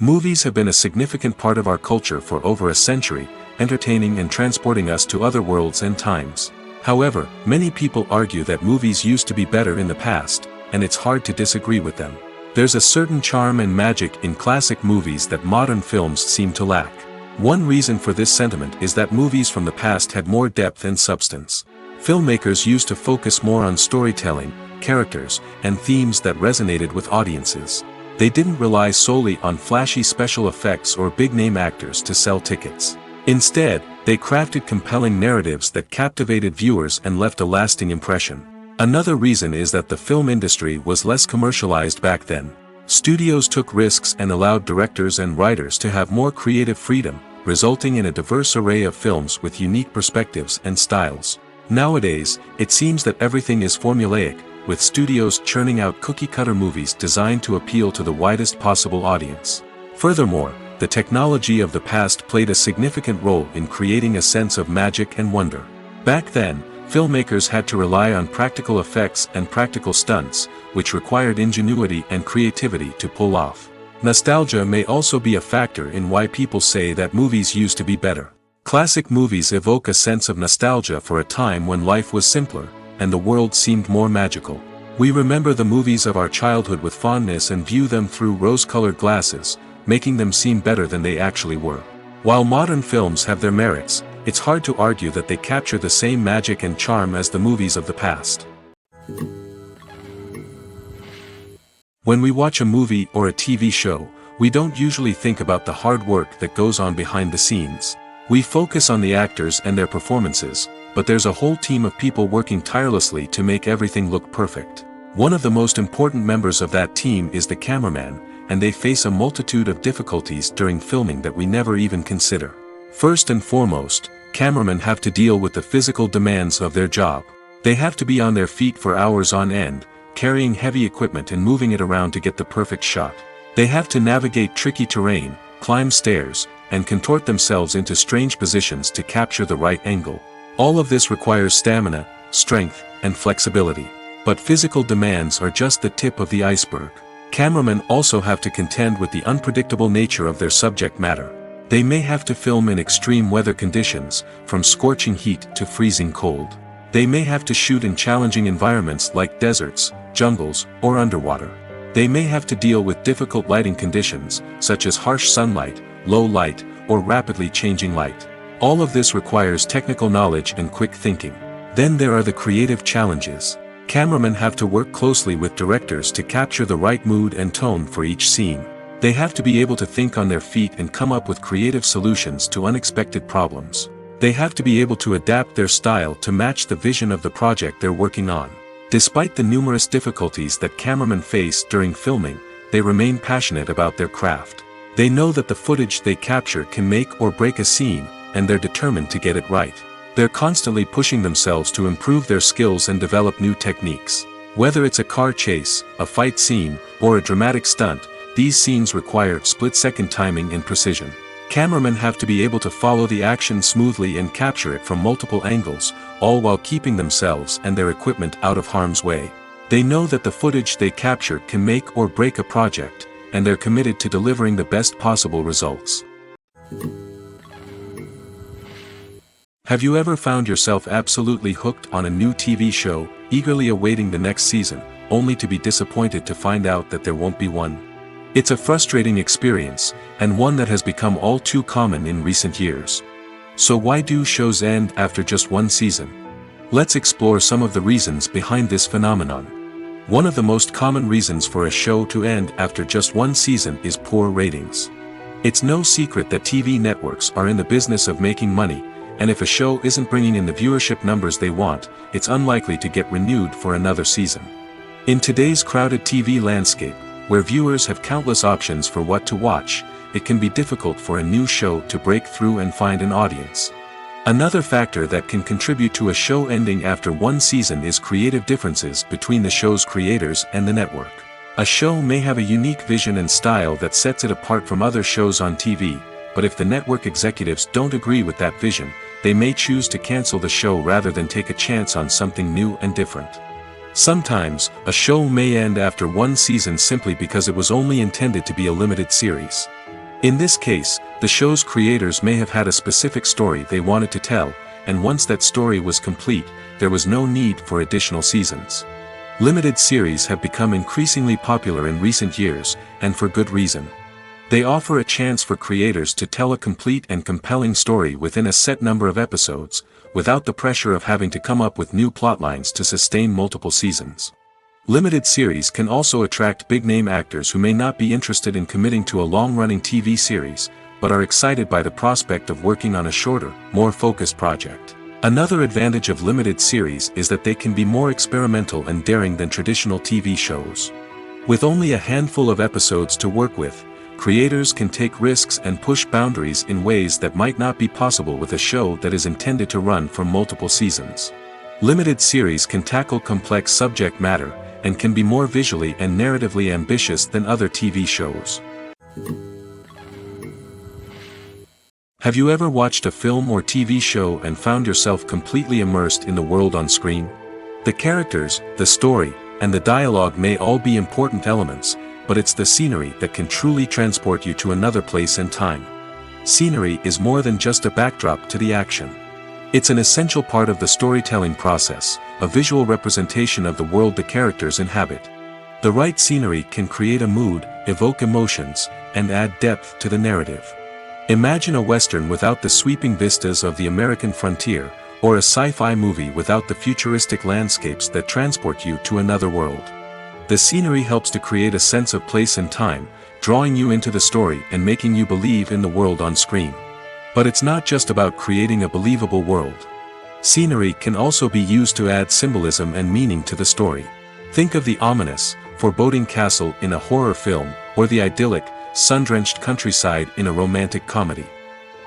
Movies have been a significant part of our culture for over a century, entertaining and transporting us to other worlds and times. However, many people argue that movies used to be better in the past, and it's hard to disagree with them. There's a certain charm and magic in classic movies that modern films seem to lack. One reason for this sentiment is that movies from the past had more depth and substance. Filmmakers used to focus more on storytelling, characters, and themes that resonated with audiences. They didn't rely solely on flashy special effects or big-name actors to sell tickets. Instead, they crafted compelling narratives that captivated viewers and left a lasting impression. Another reason is that the film industry was less commercialized back then. Studios took risks and allowed directors and writers to have more creative freedom, resulting in a diverse array of films with unique perspectives and styles. Nowadays, it seems that everything is formulaic, with studios churning out cookie-cutter movies designed to appeal to the widest possible audience. Furthermore, the technology of the past played a significant role in creating a sense of magic and wonder. Back then, filmmakers had to rely on practical effects and practical stunts, which required ingenuity and creativity to pull off. Nostalgia may also be a factor in why people say that movies used to be better. Classic movies evoke a sense of nostalgia for a time when life was simpler, and the world seemed more magical. We remember the movies of our childhood with fondness and view them through rose-colored glasses, making them seem better than they actually were. While modern films have their merits, it's hard to argue that they capture the same magic and charm as the movies of the past. When we watch a movie or a TV show, we don't usually think about the hard work that goes on behind the scenes. We focus on the actors and their performances, but there's a whole team of people working tirelessly to make everything look perfect. One of the most important members of that team is the cameraman, and they face a multitude of difficulties during filming that we never even consider. First and foremost, cameramen have to deal with the physical demands of their job. They have to be on their feet for hours on end, carrying heavy equipment and moving it around to get the perfect shot. They have to navigate tricky terrain, climb stairs, and contort themselves into strange positions to capture the right angle. All of this requires stamina, strength, and flexibility. But physical demands are just the tip of the iceberg. Cameramen also have to contend with the unpredictable nature of their subject matter. They may have to film in extreme weather conditions, from scorching heat to freezing cold. They may have to shoot in challenging environments like deserts, jungles, or underwater. They may have to deal with difficult lighting conditions, such as harsh sunlight, low light, or rapidly changing light. All of this requires technical knowledge and quick thinking. Then there are the creative challenges. Cameramen have to work closely with directors to capture the right mood and tone for each scene. They have to be able to think on their feet and come up with creative solutions to unexpected problems. They have to be able to adapt their style to match the vision of the project they're working on. Despite the numerous difficulties that cameramen face during filming, they remain passionate about their craft. They know that the footage they capture can make or break a scene, and they're determined to get it right. They're constantly pushing themselves to improve their skills and develop new techniques. Whether it's a car chase, a fight scene, or a dramatic stunt, these scenes require split-second timing and precision. Cameramen have to be able to follow the action smoothly and capture it from multiple angles, all while keeping themselves and their equipment out of harm's way. They know that the footage they capture can make or break a project, and they're committed to delivering the best possible results. Have you ever found yourself absolutely hooked on a new TV show, eagerly awaiting the next season, only to be disappointed to find out that there won't be one? It's a frustrating experience, and one that has become all too common in recent years. So why do shows end after just one season? Let's explore some of the reasons behind this phenomenon. One of the most common reasons for a show to end after just one season is poor ratings. It's no secret that TV networks are in the business of making money, and if a show isn't bringing in the viewership numbers they want, it's unlikely to get renewed for another season. In today's crowded TV landscape, where viewers have countless options for what to watch, it can be difficult for a new show to break through and find an audience. Another factor that can contribute to a show ending after one season is creative differences between the show's creators and the network. A show may have a unique vision and style that sets it apart from other shows on TV, but if the network executives don't agree with that vision, they may choose to cancel the show rather than take a chance on something new and different. Sometimes, a show may end after one season simply because it was only intended to be a limited series. In this case, the show's creators may have had a specific story they wanted to tell, and once that story was complete, there was no need for additional seasons. Limited series have become increasingly popular in recent years, and for good reason. They offer a chance for creators to tell a complete and compelling story within a set number of episodes, without the pressure of having to come up with new plotlines to sustain multiple seasons. Limited series can also attract big-name actors who may not be interested in committing to a long-running TV series, but are excited by the prospect of working on a shorter, more focused project. Another advantage of limited series is that they can be more experimental and daring than traditional TV shows. With only a handful of episodes to work with, creators can take risks and push boundaries in ways that might not be possible with a show that is intended to run for multiple seasons. Limited series can tackle complex subject matter, and can be more visually and narratively ambitious than other TV shows. Have you ever watched a film or TV show and found yourself completely immersed in the world on screen? The characters, the story, and the dialogue may all be important elements, but it's the scenery that can truly transport you to another place and time. Scenery is more than just a backdrop to the action. It's an essential part of the storytelling process, a visual representation of the world the characters inhabit. The right scenery can create a mood, evoke emotions, and add depth to the narrative. Imagine a Western without the sweeping vistas of the American frontier, or a sci-fi movie without the futuristic landscapes that transport you to another world. The scenery helps to create a sense of place and time, drawing you into the story and making you believe in the world on screen. But it's not just about creating a believable world. Scenery can also be used to add symbolism and meaning to the story. Think of the ominous, foreboding castle in a horror film, or the idyllic, sun-drenched countryside in a romantic comedy.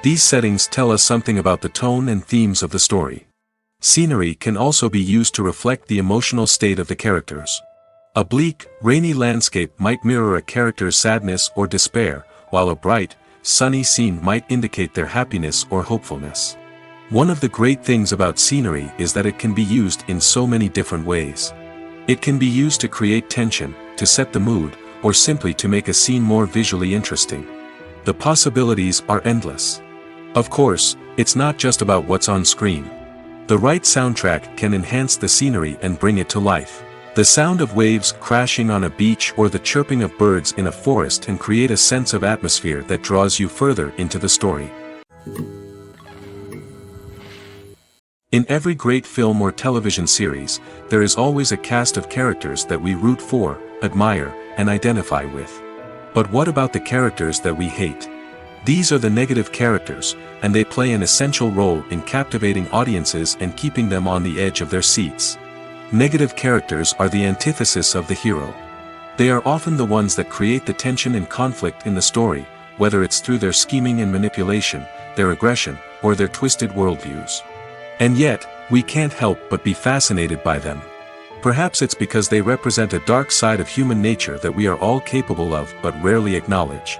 These settings tell us something about the tone and themes of the story. Scenery can also be used to reflect the emotional state of the characters. A bleak, rainy landscape might mirror a character's sadness or despair, while a bright, sunny scene might indicate their happiness or hopefulness. One of the great things about scenery is that it can be used in so many different ways. It can be used to create tension, to set the mood, or simply to make a scene more visually interesting. The possibilities are endless. Of course, it's not just about what's on screen. The right soundtrack can enhance the scenery and bring it to life. The sound of waves crashing on a beach or the chirping of birds in a forest can create a sense of atmosphere that draws you further into the story. In every great film or television series, there is always a cast of characters that we root for, admire, and identify with. But what about the characters that we hate? These are the negative characters, and they play an essential role in captivating audiences and keeping them on the edge of their seats. Negative characters are the antithesis of the hero. They are often the ones that create the tension and conflict in the story, whether it's through their scheming and manipulation, their aggression, or their twisted worldviews. And yet, we can't help but be fascinated by them. Perhaps it's because they represent a dark side of human nature that we are all capable of but rarely acknowledge.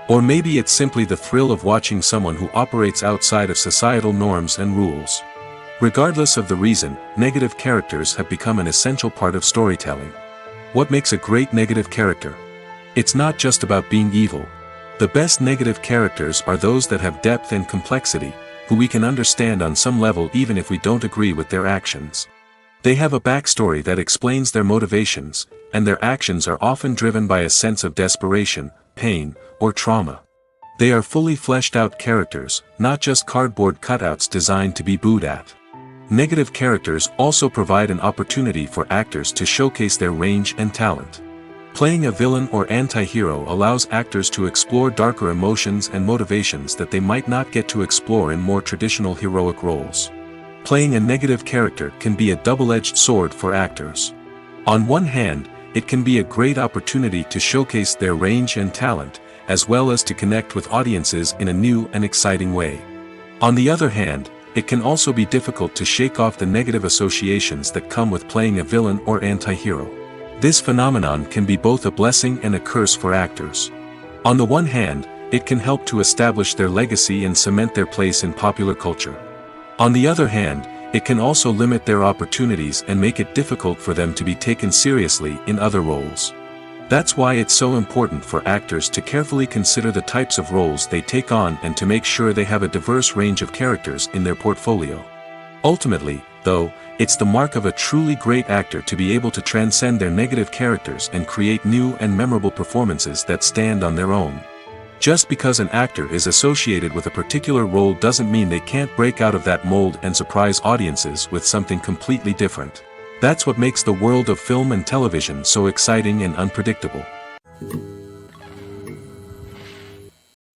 Or maybe it's simply the thrill of watching someone who operates outside of societal norms and rules. Regardless of the reason, negative characters have become an essential part of storytelling. What makes a great negative character? It's not just about being evil. The best negative characters are those that have depth and complexity, who we can understand on some level even if we don't agree with their actions. They have a backstory that explains their motivations, and their actions are often driven by a sense of desperation, pain, or trauma. They are fully fleshed out characters, not just cardboard cutouts designed to be booed at. Negative characters also provide an opportunity for actors to showcase their range and talent. Playing a villain or anti-hero allows actors to explore darker emotions and motivations that they might not get to explore in more traditional heroic roles. Playing a negative character can be a double-edged sword for actors. On one hand, it can be a great opportunity to showcase their range and talent, as well as to connect with audiences in a new and exciting way. On the other hand, it can also be difficult to shake off the negative associations that come with playing a villain or anti-hero. This phenomenon can be both a blessing and a curse for actors. On the one hand, it can help to establish their legacy and cement their place in popular culture. On the other hand, it can also limit their opportunities and make it difficult for them to be taken seriously in other roles. That's why it's so important for actors to carefully consider the types of roles they take on and to make sure they have a diverse range of characters in their portfolio. Ultimately, though, it's the mark of a truly great actor to be able to transcend their negative characters and create new and memorable performances that stand on their own. Just because an actor is associated with a particular role doesn't mean they can't break out of that mold and surprise audiences with something completely different. That's what makes the world of film and television so exciting and unpredictable.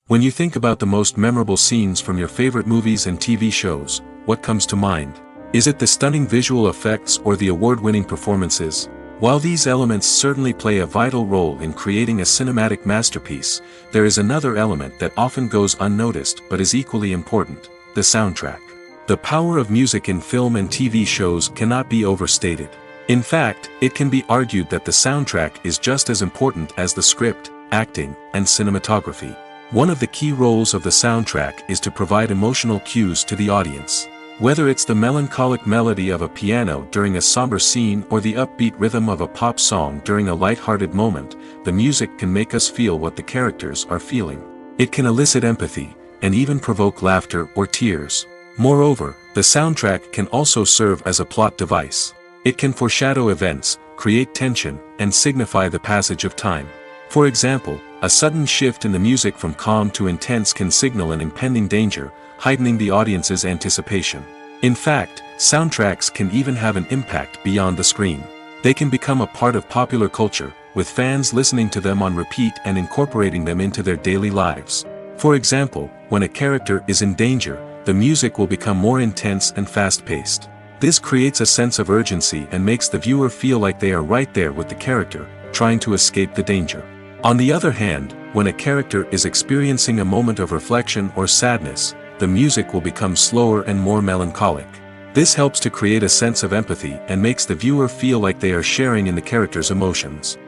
When you think about the most memorable scenes from your favorite movies and TV shows, what comes to mind? Is it the stunning visual effects or the award-winning performances? While these elements certainly play a vital role in creating a cinematic masterpiece, there is another element that often goes unnoticed but is equally important: the soundtrack. The power of music in film and TV shows cannot be overstated. In fact, it can be argued that the soundtrack is just as important as the script, acting, and cinematography. One of the key roles of the soundtrack is to provide emotional cues to the audience. Whether it's the melancholic melody of a piano during a somber scene or the upbeat rhythm of a pop song during a light-hearted moment, the music can make us feel what the characters are feeling. It can elicit empathy, and even provoke laughter or tears. Moreover, the soundtrack can also serve as a plot device. It can foreshadow events, create tension, and signify the passage of time. For example, a sudden shift in the music from calm to intense can signal an impending danger, heightening the audience's anticipation. In fact, soundtracks can even have an impact beyond the screen. They can become a part of popular culture, with fans listening to them on repeat and incorporating them into their daily lives. For example, when a character is in danger, the music will become more intense and fast-paced. This creates a sense of urgency and makes the viewer feel like they are right there with the character, trying to escape the danger. On the other hand, when a character is experiencing a moment of reflection or sadness, the music will become slower and more melancholic. This helps to create a sense of empathy and makes the viewer feel like they are sharing in the character's emotions.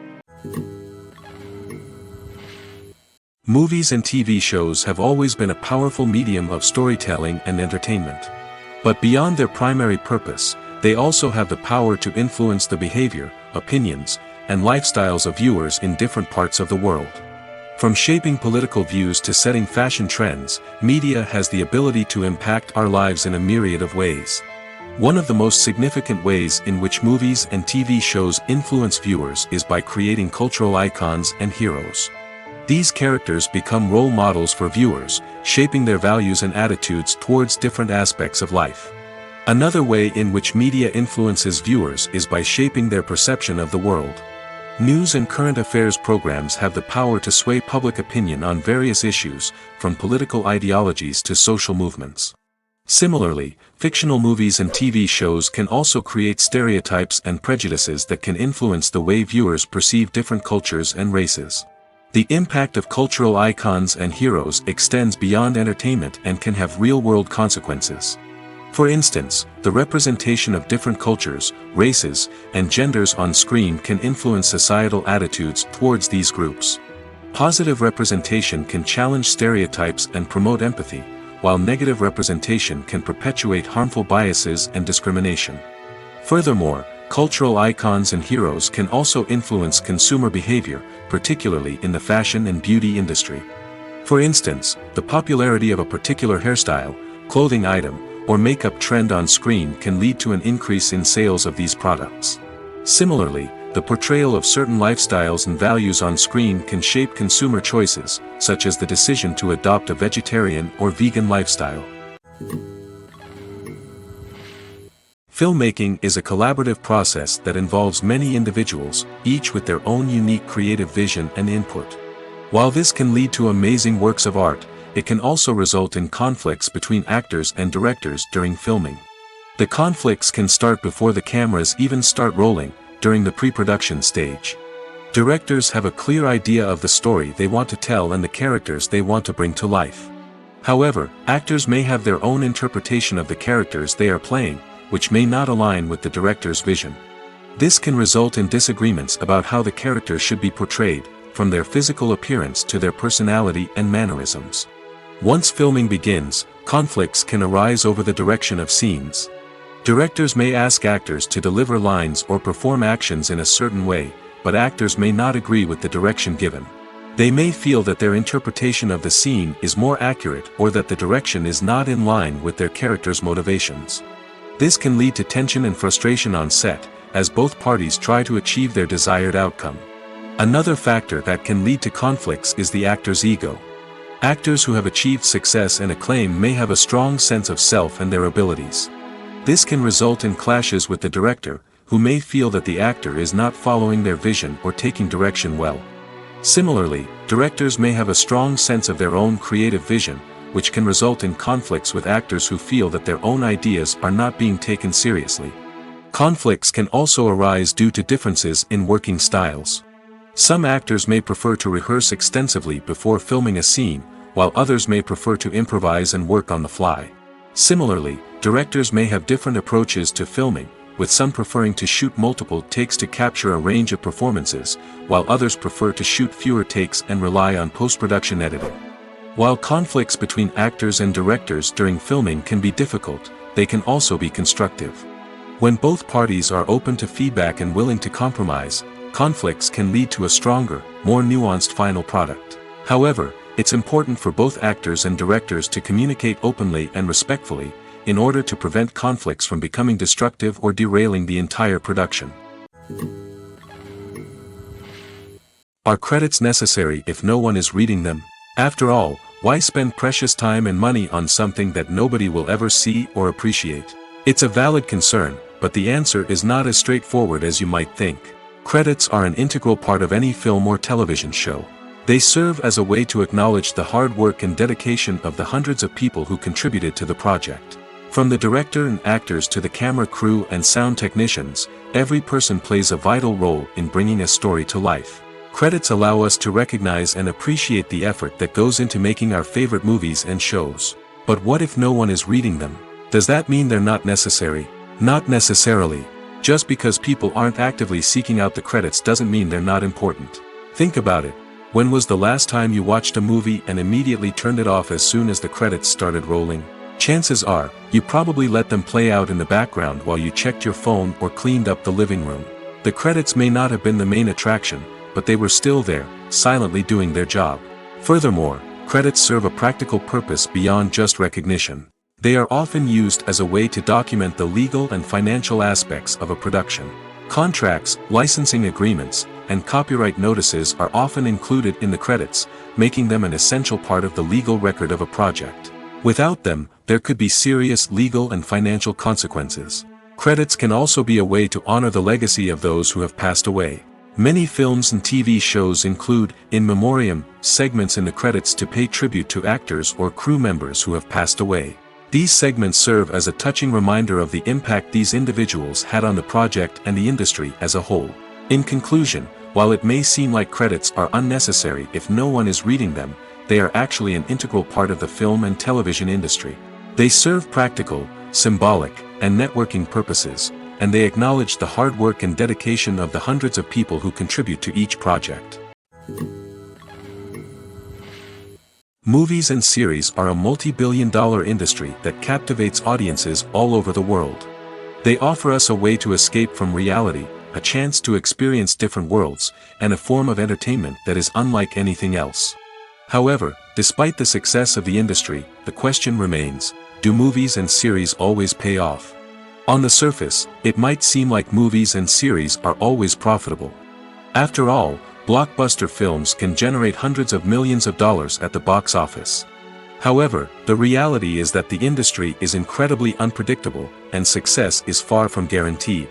Movies and TV shows have always been a powerful medium of storytelling and entertainment. But beyond their primary purpose, they also have the power to influence the behavior, opinions, and lifestyles of viewers in different parts of the world. From shaping political views to setting fashion trends, media has the ability to impact our lives in a myriad of ways. One of the most significant ways in which movies and TV shows influence viewers is by creating cultural icons and heroes. These characters become role models for viewers, shaping their values and attitudes towards different aspects of life. Another way in which media influences viewers is by shaping their perception of the world. News and current affairs programs have the power to sway public opinion on various issues, from political ideologies to social movements. Similarly, fictional movies and TV shows can also create stereotypes and prejudices that can influence the way viewers perceive different cultures and races. The impact of cultural icons and heroes extends beyond entertainment and can have real-world consequences. For instance, the representation of different cultures, races, and genders on screen can influence societal attitudes towards these groups. Positive representation can challenge stereotypes and promote empathy, while negative representation can perpetuate harmful biases and discrimination. Furthermore, cultural icons and heroes can also influence consumer behavior, particularly in the fashion and beauty industry. For instance, the popularity of a particular hairstyle, clothing item, or makeup trend on screen can lead to an increase in sales of these products. Similarly, the portrayal of certain lifestyles and values on screen can shape consumer choices, such as the decision to adopt a vegetarian or vegan lifestyle. Filmmaking is a collaborative process that involves many individuals, each with their own unique creative vision and input. While this can lead to amazing works of art, it can also result in conflicts between actors and directors during filming. The conflicts can start before the cameras even start rolling, during the pre-production stage. Directors have a clear idea of the story they want to tell and the characters they want to bring to life. However, actors may have their own interpretation of the characters they are playing, which may not align with the director's vision. This can result in disagreements about how the characters should be portrayed, from their physical appearance to their personality and mannerisms. Once filming begins, conflicts can arise over the direction of scenes. Directors may ask actors to deliver lines or perform actions in a certain way, but actors may not agree with the direction given. They may feel that their interpretation of the scene is more accurate or that the direction is not in line with their character's motivations. This can lead to tension and frustration on set, as both parties try to achieve their desired outcome. Another factor that can lead to conflicts is the actor's ego. Actors who have achieved success and acclaim may have a strong sense of self and their abilities. This can result in clashes with the director, who may feel that the actor is not following their vision or taking direction well. Similarly, directors may have a strong sense of their own creative vision, which can result in conflicts with actors who feel that their own ideas are not being taken seriously. Conflicts can also arise due to differences in working styles. Some actors may prefer to rehearse extensively before filming a scene, while others may prefer to improvise and work on the fly. Similarly, directors may have different approaches to filming, with some preferring to shoot multiple takes to capture a range of performances, while others prefer to shoot fewer takes and rely on post-production editing. While conflicts between actors and directors during filming can be difficult, they can also be constructive. When both parties are open to feedback and willing to compromise, conflicts can lead to a stronger, more nuanced final product. However, it's important for both actors and directors to communicate openly and respectfully, in order to prevent conflicts from becoming destructive or derailing the entire production. Are credits necessary if no one is reading them? After all, why spend precious time and money on something that nobody will ever see or appreciate? It's a valid concern, but the answer is not as straightforward as you might think. Credits are an integral part of any film or television show. They serve as a way to acknowledge the hard work and dedication of the hundreds of people who contributed to the project. From the director and actors to the camera crew and sound technicians, every person plays a vital role in bringing a story to life. Credits allow us to recognize and appreciate the effort that goes into making our favorite movies and shows. But what if no one is reading them? Does that mean they're not necessary? Not necessarily. Just because people aren't actively seeking out the credits doesn't mean they're not important. Think about it. When was the last time you watched a movie and immediately turned it off as soon as the credits started rolling? Chances are, you probably let them play out in the background while you checked your phone or cleaned up the living room. The credits may not have been the main attraction, but they were still there, silently doing their job. Furthermore, credits serve a practical purpose beyond just recognition. They are often used as a way to document the legal and financial aspects of a production. Contracts, licensing agreements, and copyright notices are often included in the credits, making them an essential part of the legal record of a project. Without them, there could be serious legal and financial consequences. Credits can also be a way to honor the legacy of those who have passed away. Many films and TV shows include, in memoriam, segments in the credits to pay tribute to actors or crew members who have passed away. These segments serve as a touching reminder of the impact these individuals had on the project and the industry as a whole. In conclusion, while it may seem like credits are unnecessary if no one is reading them, they are actually an integral part of the film and television industry. They serve practical, symbolic, and networking purposes, and they acknowledge the hard work and dedication of the hundreds of people who contribute to each project. Movies and series are a multi-billion-dollar industry that captivates audiences all over the world. They offer us a way to escape from reality, a chance to experience different worlds, and a form of entertainment that is unlike anything else. However, despite the success of the industry, the question remains, do movies and series always pay off? On the surface, it might seem like movies and series are always profitable. After all, blockbuster films can generate hundreds of millions of dollars at the box office. However, the reality is that the industry is incredibly unpredictable, and success is far from guaranteed.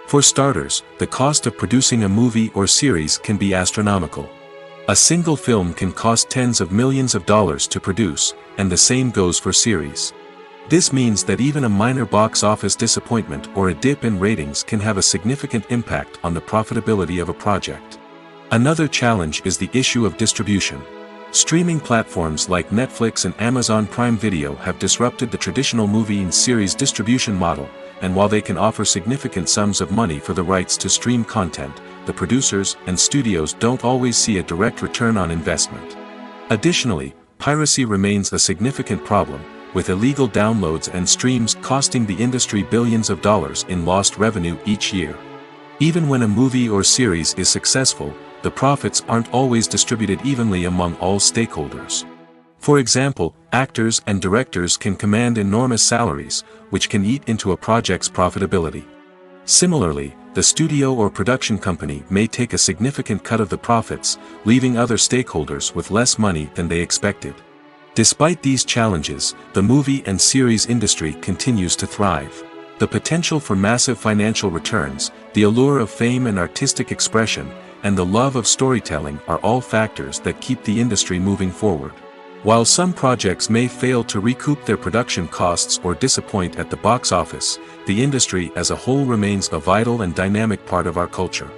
For starters, the cost of producing a movie or series can be astronomical. A single film can cost tens of millions of dollars to produce, and the same goes for series. This means that even a minor box office disappointment or a dip in ratings can have a significant impact on the profitability of a project. Another challenge is the issue of distribution. Streaming platforms like Netflix and Amazon Prime Video have disrupted the traditional movie and series distribution model, and while they can offer significant sums of money for the rights to stream content, the producers and studios don't always see a direct return on investment. Additionally, piracy remains a significant problem, with illegal downloads and streams costing the industry billions of dollars in lost revenue each year. Even when a movie or series is successful, the profits aren't always distributed evenly among all stakeholders. For example, actors and directors can command enormous salaries, which can eat into a project's profitability. Similarly, the studio or production company may take a significant cut of the profits, leaving other stakeholders with less money than they expected. Despite these challenges, the movie and series industry continues to thrive. The potential for massive financial returns, the allure of fame and artistic expression, and the love of storytelling are all factors that keep the industry moving forward. While some projects may fail to recoup their production costs or disappoint at the box office, the industry as a whole remains a vital and dynamic part of our culture.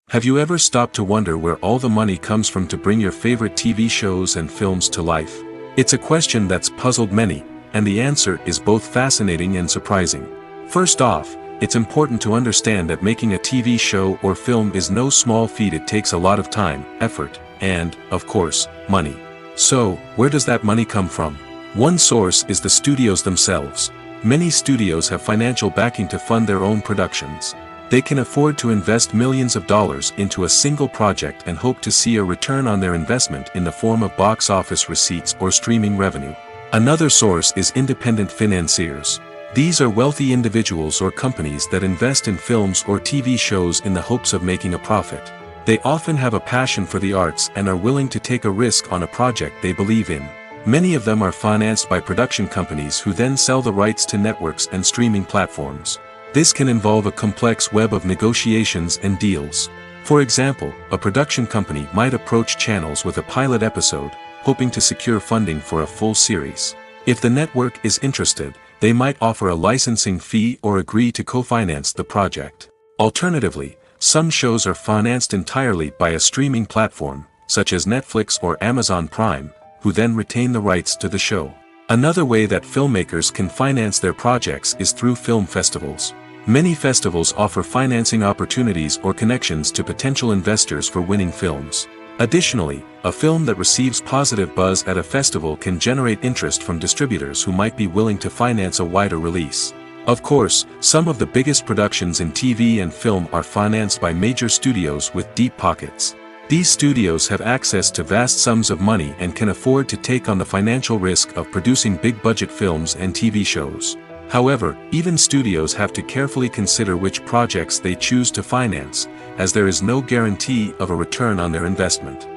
Have you ever stopped to wonder where all the money comes from to bring your favorite TV shows and films to life? It's a question that's puzzled many, and the answer is both fascinating and surprising. First off, it's important to understand that making a TV show or film is no small feat. It takes a lot of time, effort, and, of course, money. So, where does that money come from? One source is the studios themselves. Many studios have financial backing to fund their own productions. They can afford to invest millions of dollars into a single project and hope to see a return on their investment in the form of box office receipts or streaming revenue. Another source is independent financiers. These are wealthy individuals or companies that invest in films or TV shows in the hopes of making a profit. They often have a passion for the arts and are willing to take a risk on a project they believe in. Many of them are financed by production companies who then sell the rights to networks and streaming platforms. This can involve a complex web of negotiations and deals. For example, a production company might approach channels with a pilot episode, hoping to secure funding for a full series. If the network is interested, they might offer a licensing fee or agree to co-finance the project. Alternatively, some shows are financed entirely by a streaming platform, such as Netflix or Amazon Prime, who then retain the rights to the show. Another way that filmmakers can finance their projects is through film festivals. Many festivals offer financing opportunities or connections to potential investors for winning films. Additionally, a film that receives positive buzz at a festival can generate interest from distributors who might be willing to finance a wider release. Of course, some of the biggest productions in TV and film are financed by major studios with deep pockets. These studios have access to vast sums of money and can afford to take on the financial risk of producing big-budget films and TV shows. However, even studios have to carefully consider which projects they choose to finance, as there is no guarantee of a return on their investment.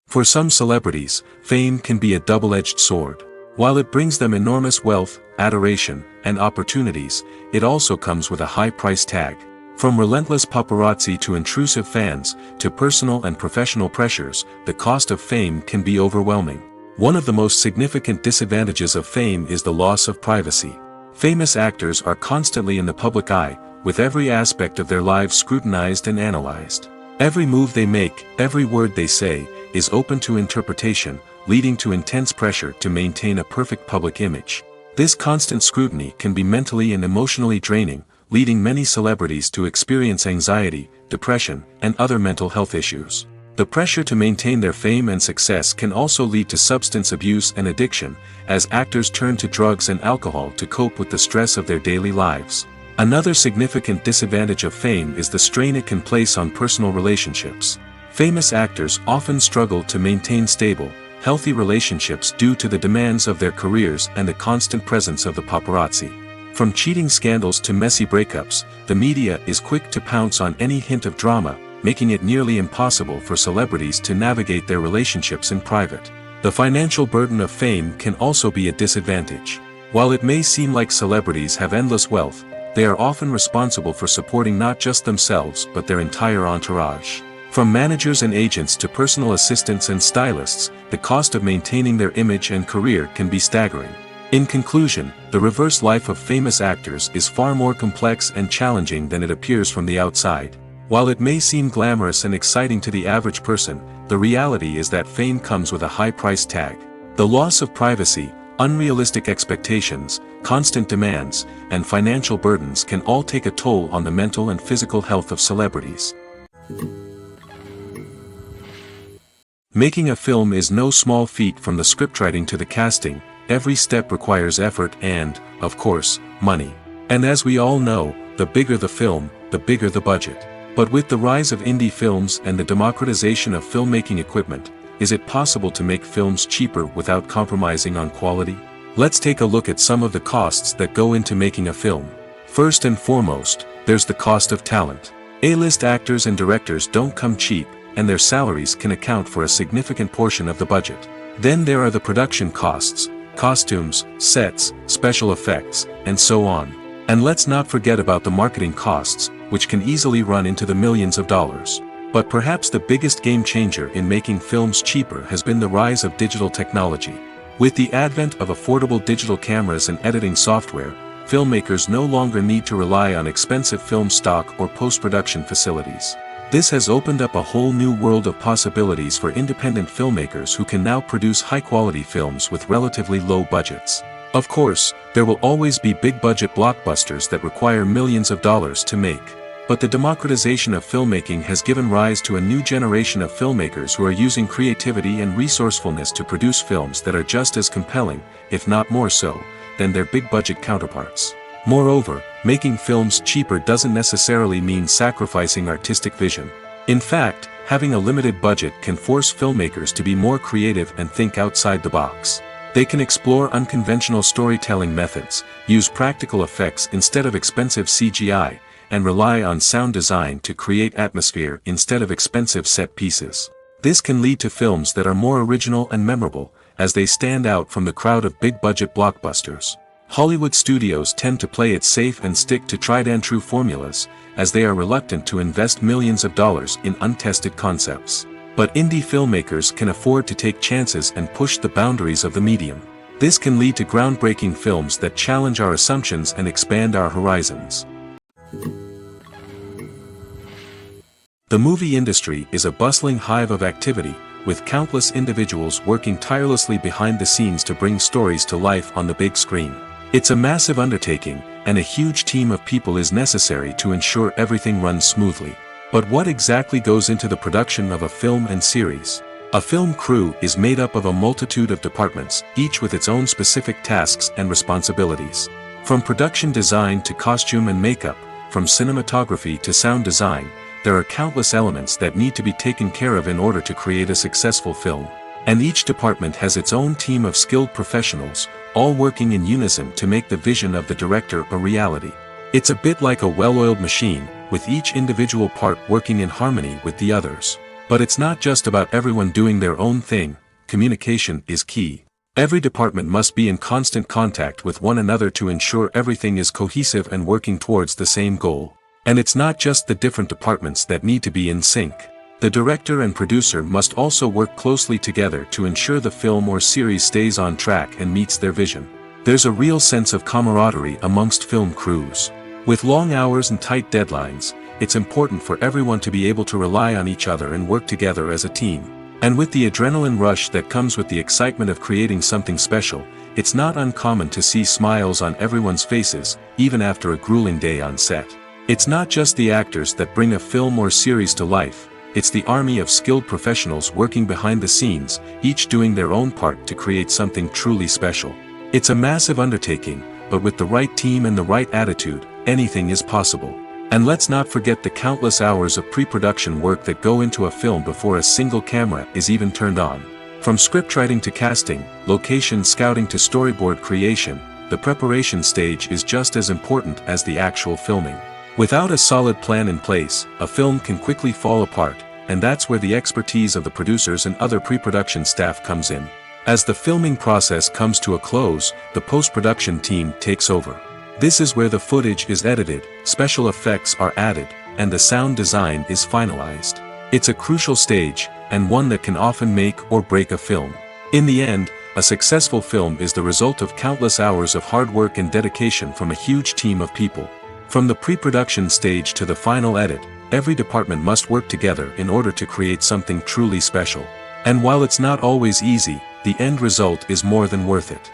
For some celebrities, fame can be a double-edged sword. While it brings them enormous wealth, adoration, and opportunities, it also comes with a high price tag. From relentless paparazzi to intrusive fans, to personal and professional pressures, the cost of fame can be overwhelming. One of the most significant disadvantages of fame is the loss of privacy. Famous actors are constantly in the public eye, with every aspect of their lives scrutinized and analyzed. Every move they make, every word they say, is open to interpretation, leading to intense pressure to maintain a perfect public image. This constant scrutiny can be mentally and emotionally draining, leading many celebrities to experience anxiety, depression, and other mental health issues. The pressure to maintain their fame and success can also lead to substance abuse and addiction, as actors turn to drugs and alcohol to cope with the stress of their daily lives. Another significant disadvantage of fame is the strain it can place on personal relationships. Famous actors often struggle to maintain stable, healthy relationships due to the demands of their careers and the constant presence of the paparazzi. From cheating scandals to messy breakups, the media is quick to pounce on any hint of drama, making it nearly impossible for celebrities to navigate their relationships in private. The financial burden of fame can also be a disadvantage. While it may seem like celebrities have endless wealth, they are often responsible for supporting not just themselves but their entire entourage. From managers and agents to personal assistants and stylists, the cost of maintaining their image and career can be staggering. In conclusion, the reverse life of famous actors is far more complex and challenging than it appears from the outside. While it may seem glamorous and exciting to the average person, the reality is that fame comes with a high price tag. The loss of privacy, unrealistic expectations, constant demands, and financial burdens can all take a toll on the mental and physical health of celebrities. Making a film is no small feat. From the scriptwriting to the casting, every step requires effort and, of course, money. And as we all know, the bigger the film, the bigger the budget. But with the rise of indie films and the democratization of filmmaking equipment, is it possible to make films cheaper without compromising on quality? Let's take a look at some of the costs that go into making a film. First and foremost, there's the cost of talent. A-list actors and directors don't come cheap, and their salaries can account for a significant portion of the budget. Then there are the production costs, costumes, sets, special effects, and so on. And let's not forget about the marketing costs, which can easily run into the millions of dollars. But perhaps the biggest game changer in making films cheaper has been the rise of digital technology. With the advent of affordable digital cameras and editing software, filmmakers no longer need to rely on expensive film stock or post-production facilities. This has opened up a whole new world of possibilities for independent filmmakers who can now produce high-quality films with relatively low budgets. Of course, there will always be big-budget blockbusters that require millions of dollars to make. But the democratization of filmmaking has given rise to a new generation of filmmakers who are using creativity and resourcefulness to produce films that are just as compelling, if not more so, than their big-budget counterparts. Moreover, making films cheaper doesn't necessarily mean sacrificing artistic vision. In fact, having a limited budget can force filmmakers to be more creative and think outside the box. They can explore unconventional storytelling methods, use practical effects instead of expensive CGI, and rely on sound design to create atmosphere instead of expensive set pieces. This can lead to films that are more original and memorable, as they stand out from the crowd of big-budget blockbusters. Hollywood studios tend to play it safe and stick to tried-and-true formulas, as they are reluctant to invest millions of dollars in untested concepts. But indie filmmakers can afford to take chances and push the boundaries of the medium. This can lead to groundbreaking films that challenge our assumptions and expand our horizons. The movie industry is a bustling hive of activity, with countless individuals working tirelessly behind the scenes to bring stories to life on the big screen. It's a massive undertaking, and a huge team of people is necessary to ensure everything runs smoothly. But what exactly goes into the production of a film and series? A film crew is made up of a multitude of departments, each with its own specific tasks and responsibilities. From production design to costume and makeup, from cinematography to sound design, there are countless elements that need to be taken care of in order to create a successful film. And each department has its own team of skilled professionals, all working in unison to make the vision of the director a reality. It's a bit like a well-oiled machine, with each individual part working in harmony with the others. But it's not just about everyone doing their own thing. Communication is key. Every department must be in constant contact with one another to ensure everything is cohesive and working towards the same goal. And it's not just the different departments that need to be in sync. The director and producer must also work closely together to ensure the film or series stays on track and meets their vision. There's a real sense of camaraderie amongst film crews. With long hours and tight deadlines, it's important for everyone to be able to rely on each other and work together as a team. And with the adrenaline rush that comes with the excitement of creating something special, it's not uncommon to see smiles on everyone's faces, even after a grueling day on set. It's not just the actors that bring a film or series to life, it's the army of skilled professionals working behind the scenes, each doing their own part to create something truly special. It's a massive undertaking, but with the right team and the right attitude, anything is possible. And let's not forget the countless hours of pre-production work that go into a film before a single camera is even turned on. From scriptwriting to casting, location scouting to storyboard creation, the preparation stage is just as important as the actual filming. Without a solid plan in place, a film can quickly fall apart, and that's where the expertise of the producers and other pre-production staff comes in. As the filming process comes to a close, the post-production team takes over. This is where the footage is edited, special effects are added, and the sound design is finalized. It's a crucial stage, and one that can often make or break a film. In the end, a successful film is the result of countless hours of hard work and dedication from a huge team of people. From the pre-production stage to the final edit, every department must work together in order to create something truly special. And while it's not always easy, the end result is more than worth it.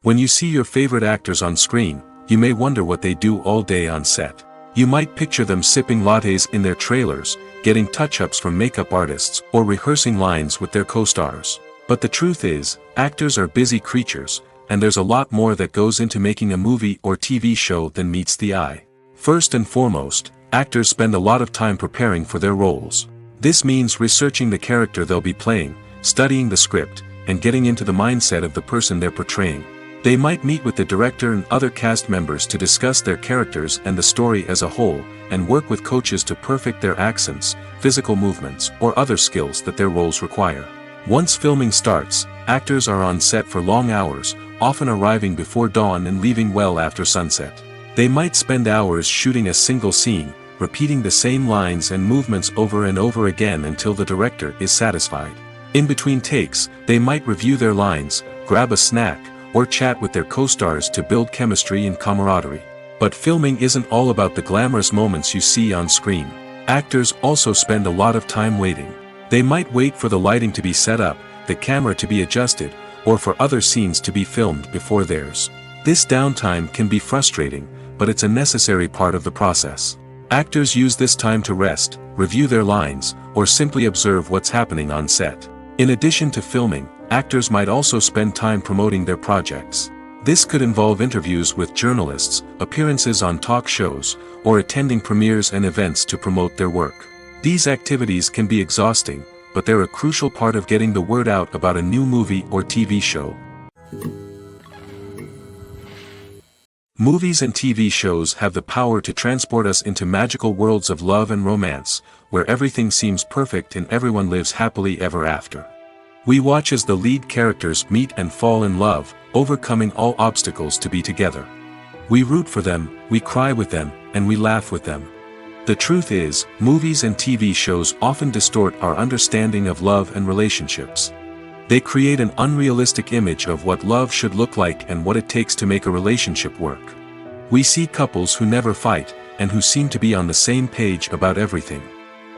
When you see your favorite actors on screen, you may wonder what they do all day on set. You might picture them sipping lattes in their trailers, getting touch-ups from makeup artists, or rehearsing lines with their co-stars. But the truth is, actors are busy creatures, and there's a lot more that goes into making a movie or TV show than meets the eye. First and foremost, actors spend a lot of time preparing for their roles. This means researching the character they'll be playing, studying the script, and getting into the mindset of the person they're portraying. They might meet with the director and other cast members to discuss their characters and the story as a whole, and work with coaches to perfect their accents, physical movements, or other skills that their roles require. Once filming starts, actors are on set for long hours, often arriving before dawn and leaving well after sunset. They might spend hours shooting a single scene, repeating the same lines and movements over and over again until the director is satisfied. In between takes, they might review their lines, grab a snack, or chat with their co-stars to build chemistry and camaraderie. But filming isn't all about the glamorous moments you see on screen. Actors also spend a lot of time waiting. They might wait for the lighting to be set up, the camera to be adjusted, or for other scenes to be filmed before theirs. This downtime can be frustrating, but it's a necessary part of the process. Actors use this time to rest, review their lines, or simply observe what's happening on set. In addition to filming, actors might also spend time promoting their projects. This could involve interviews with journalists, appearances on talk shows, or attending premieres and events to promote their work. These activities can be exhausting, but they're a crucial part of getting the word out about a new movie or TV show. Movies and TV shows have the power to transport us into magical worlds of love and romance, where everything seems perfect and everyone lives happily ever after. We watch as the lead characters meet and fall in love, overcoming all obstacles to be together. We root for them, we cry with them, and we laugh with them. The truth is, movies and TV shows often distort our understanding of love and relationships. They create an unrealistic image of what love should look like and what it takes to make a relationship work. We see couples who never fight, and who seem to be on the same page about everything.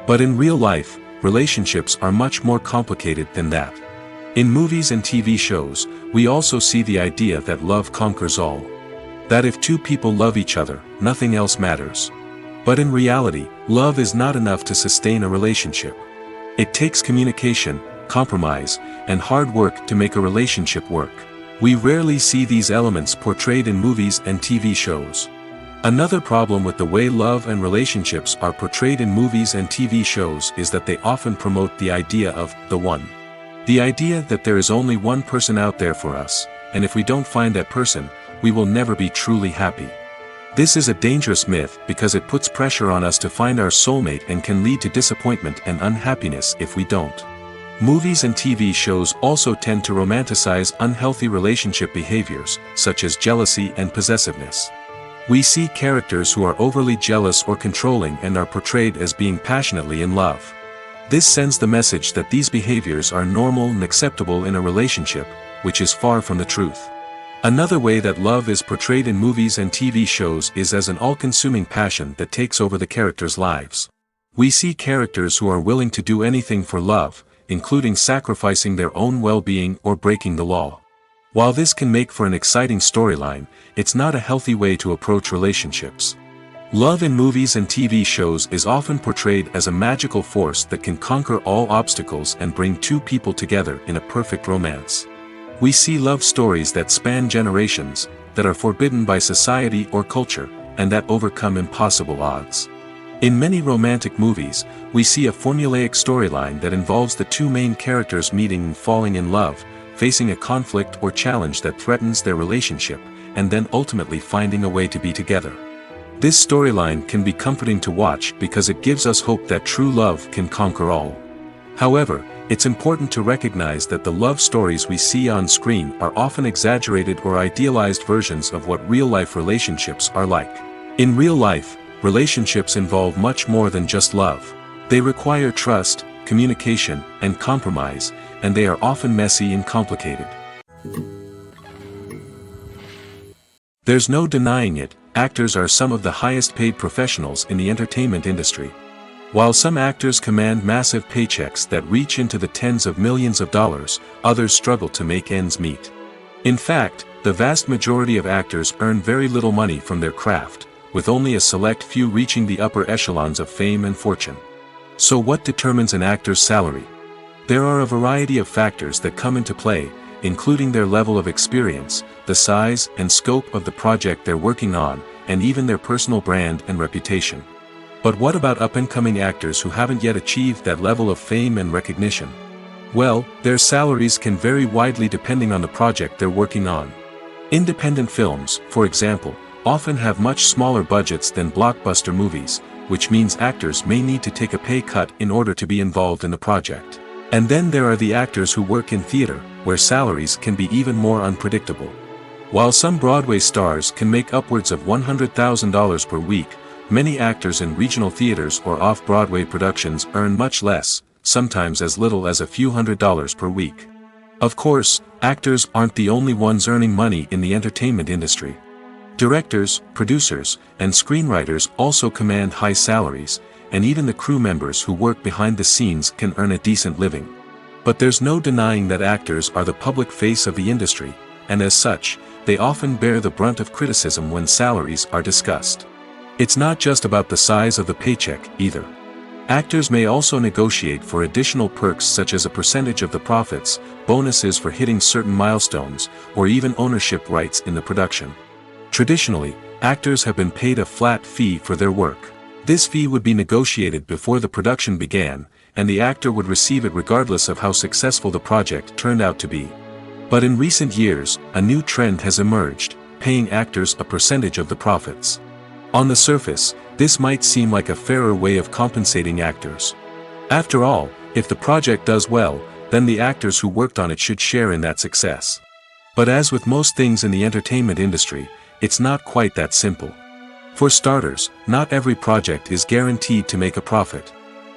But in real life, relationships are much more complicated than that. In movies and TV shows, we also see the idea that love conquers all. That if two people love each other, nothing else matters. But in reality, love is not enough to sustain a relationship. It takes communication, compromise, and hard work to make a relationship work. We rarely see these elements portrayed in movies and TV shows. Another problem with the way love and relationships are portrayed in movies and TV shows is that they often promote the idea of the one. The idea that there is only one person out there for us, and if we don't find that person, we will never be truly happy. This is a dangerous myth because it puts pressure on us to find our soulmate and can lead to disappointment and unhappiness if we don't. Movies and TV shows also tend to romanticize unhealthy relationship behaviors, such as jealousy and possessiveness. We see characters who are overly jealous or controlling and are portrayed as being passionately in love. This sends the message that these behaviors are normal and acceptable in a relationship, which is far from the truth. Another way that love is portrayed in movies and TV shows is as an all-consuming passion that takes over the characters' lives. We see characters who are willing to do anything for love, including sacrificing their own well-being or breaking the law. While this can make for an exciting storyline, it's not a healthy way to approach relationships. Love in movies and TV shows is often portrayed as a magical force that can conquer all obstacles and bring two people together in a perfect romance. We see love stories that span generations, that are forbidden by society or culture, and that overcome impossible odds. In many romantic movies, we see a formulaic storyline that involves the two main characters meeting and falling in love, facing a conflict or challenge that threatens their relationship, and then ultimately finding a way to be together. This storyline can be comforting to watch because it gives us hope that true love can conquer all. However, it's important to recognize that the love stories we see on screen are often exaggerated or idealized versions of what real-life relationships are like. In real life, relationships involve much more than just love. They require trust, communication, and compromise, and they are often messy and complicated. There's no denying it, actors are some of the highest-paid professionals in the entertainment industry. While some actors command massive paychecks that reach into the tens of millions of dollars, others struggle to make ends meet. In fact, the vast majority of actors earn very little money from their craft, with only a select few reaching the upper echelons of fame and fortune. So what determines an actor's salary? There are a variety of factors that come into play, including their level of experience, the size and scope of the project they're working on, and even their personal brand and reputation. But what about up-and-coming actors who haven't yet achieved that level of fame and recognition? Well, their salaries can vary widely depending on the project they're working on. Independent films, for example, often have much smaller budgets than blockbuster movies, which means actors may need to take a pay cut in order to be involved in the project. And then there are the actors who work in theater, where salaries can be even more unpredictable. While some Broadway stars can make upwards of $100,000 per week, many actors in regional theaters or off-Broadway productions earn much less, sometimes as little as a few $100s per week. Of course, actors aren't the only ones earning money in the entertainment industry. Directors, producers, and screenwriters also command high salaries, and even the crew members who work behind the scenes can earn a decent living. But there's no denying that actors are the public face of the industry, and as such, they often bear the brunt of criticism when salaries are discussed. It's not just about the size of the paycheck, either. Actors may also negotiate for additional perks such as a percentage of the profits, bonuses for hitting certain milestones, or even ownership rights in the production. Traditionally, actors have been paid a flat fee for their work. This fee would be negotiated before the production began, and the actor would receive it regardless of how successful the project turned out to be. But in recent years, a new trend has emerged, paying actors a percentage of the profits. On the surface, this might seem like a fairer way of compensating actors. After all, if the project does well, then the actors who worked on it should share in that success. But as with most things in the entertainment industry, it's not quite that simple. For starters, not every project is guaranteed to make a profit.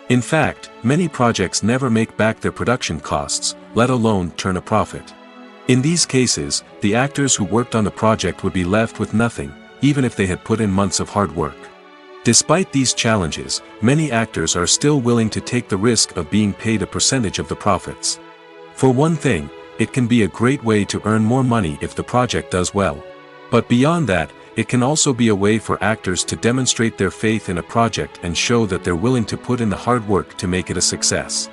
In fact, many projects never make back their production costs, let alone turn a profit. In these cases, the actors who worked on the project would be left with nothing, even if they had put in months of hard work. Despite these challenges, many actors are still willing to take the risk of being paid a percentage of the profits. For one thing, it can be a great way to earn more money if the project does well. But beyond that, it can also be a way for actors to demonstrate their faith in a project and show that they're willing to put in the hard work to make it a success.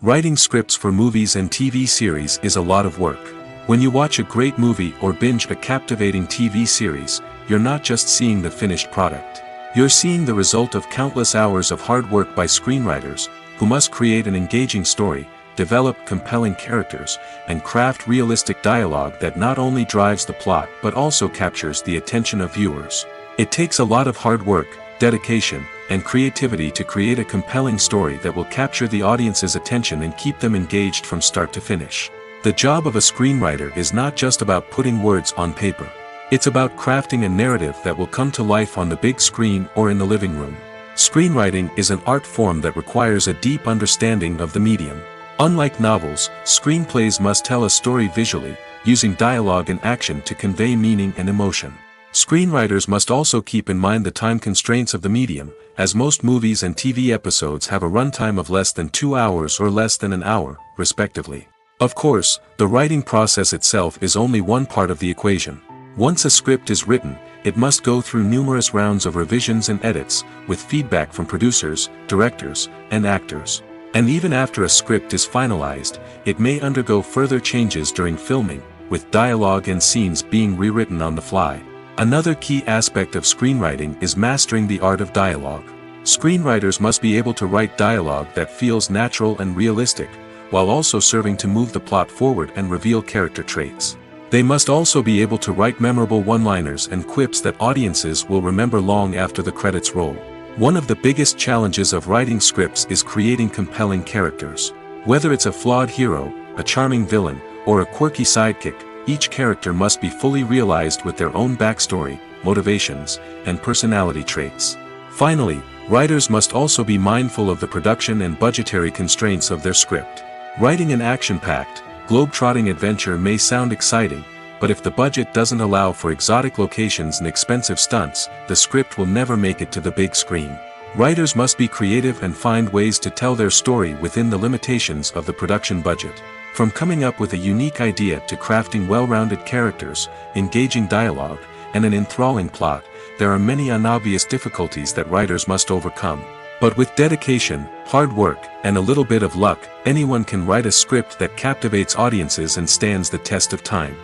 Writing scripts for movies and TV series is a lot of work. When you watch a great movie or binge a captivating TV series, you're not just seeing the finished product. You're seeing the result of countless hours of hard work by screenwriters, who must create an engaging story, develop compelling characters, and craft realistic dialogue that not only drives the plot but also captures the attention of viewers. It takes a lot of hard work, dedication, and creativity to create a compelling story that will capture the audience's attention and keep them engaged from start to finish. The job of a screenwriter is not just about putting words on paper. It's about crafting a narrative that will come to life on the big screen or in the living room. Screenwriting is an art form that requires a deep understanding of the medium. Unlike novels, screenplays must tell a story visually, using dialogue and action to convey meaning and emotion. Screenwriters must also keep in mind the time constraints of the medium, as most movies and TV episodes have a runtime of less than 2 hours or less than an hour, respectively. Of course, the writing process itself is only one part of the equation. Once a script is written, it must go through numerous rounds of revisions and edits, with feedback from producers, directors, and actors. And even after a script is finalized, it may undergo further changes during filming, with dialogue and scenes being rewritten on the fly. Another key aspect of screenwriting is mastering the art of dialogue. Screenwriters must be able to write dialogue that feels natural and realistic, while also serving to move the plot forward and reveal character traits. They must also be able to write memorable one-liners and quips that audiences will remember long after the credits roll. One of the biggest challenges of writing scripts is creating compelling characters. Whether it's a flawed hero, a charming villain, or a quirky sidekick, each character must be fully realized with their own backstory, motivations, and personality traits. Finally, writers must also be mindful of the production and budgetary constraints of their script. Writing an action-packed, globe-trotting adventure may sound exciting, but if the budget doesn't allow for exotic locations and expensive stunts, the script will never make it to the big screen. Writers must be creative and find ways to tell their story within the limitations of the production budget. From coming up with a unique idea to crafting well-rounded characters, engaging dialogue, and an enthralling plot, there are many unobvious difficulties that writers must overcome. But with dedication, hard work, and a little bit of luck, anyone can write a script that captivates audiences and stands the test of time.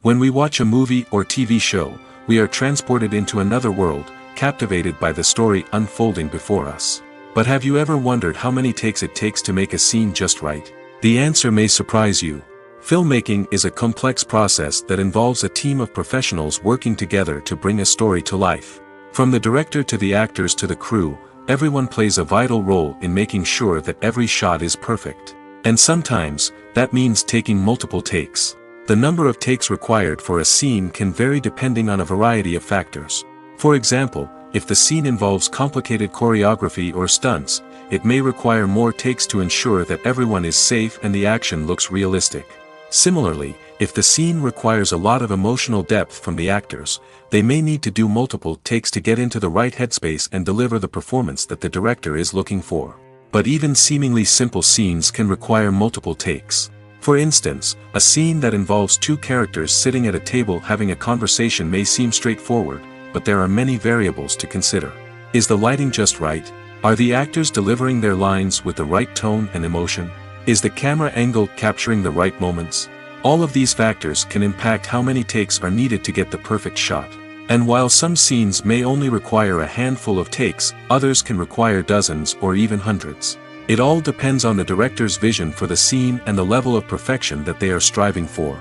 When we watch a movie or TV show, we are transported into another world, captivated by the story unfolding before us. But have you ever wondered how many takes it takes to make a scene just right? The answer may surprise you. Filmmaking is a complex process that involves a team of professionals working together to bring a story to life. From the director to the actors to the crew, everyone plays a vital role in making sure that every shot is perfect. And sometimes, that means taking multiple takes. The number of takes required for a scene can vary depending on a variety of factors. For example, if the scene involves complicated choreography or stunts, it may require more takes to ensure that everyone is safe and the action looks realistic. Similarly, if the scene requires a lot of emotional depth from the actors, they may need to do multiple takes to get into the right headspace and deliver the performance that the director is looking for. But even seemingly simple scenes can require multiple takes. For instance, a scene that involves two characters sitting at a table having a conversation may seem straightforward, but there are many variables to consider. Is the lighting just right? Are the actors delivering their lines with the right tone and emotion? Is the camera angle capturing the right moments? All of these factors can impact how many takes are needed to get the perfect shot. And while some scenes may only require a handful of takes, others can require dozens or even hundreds. It all depends on the director's vision for the scene and the level of perfection that they are striving for.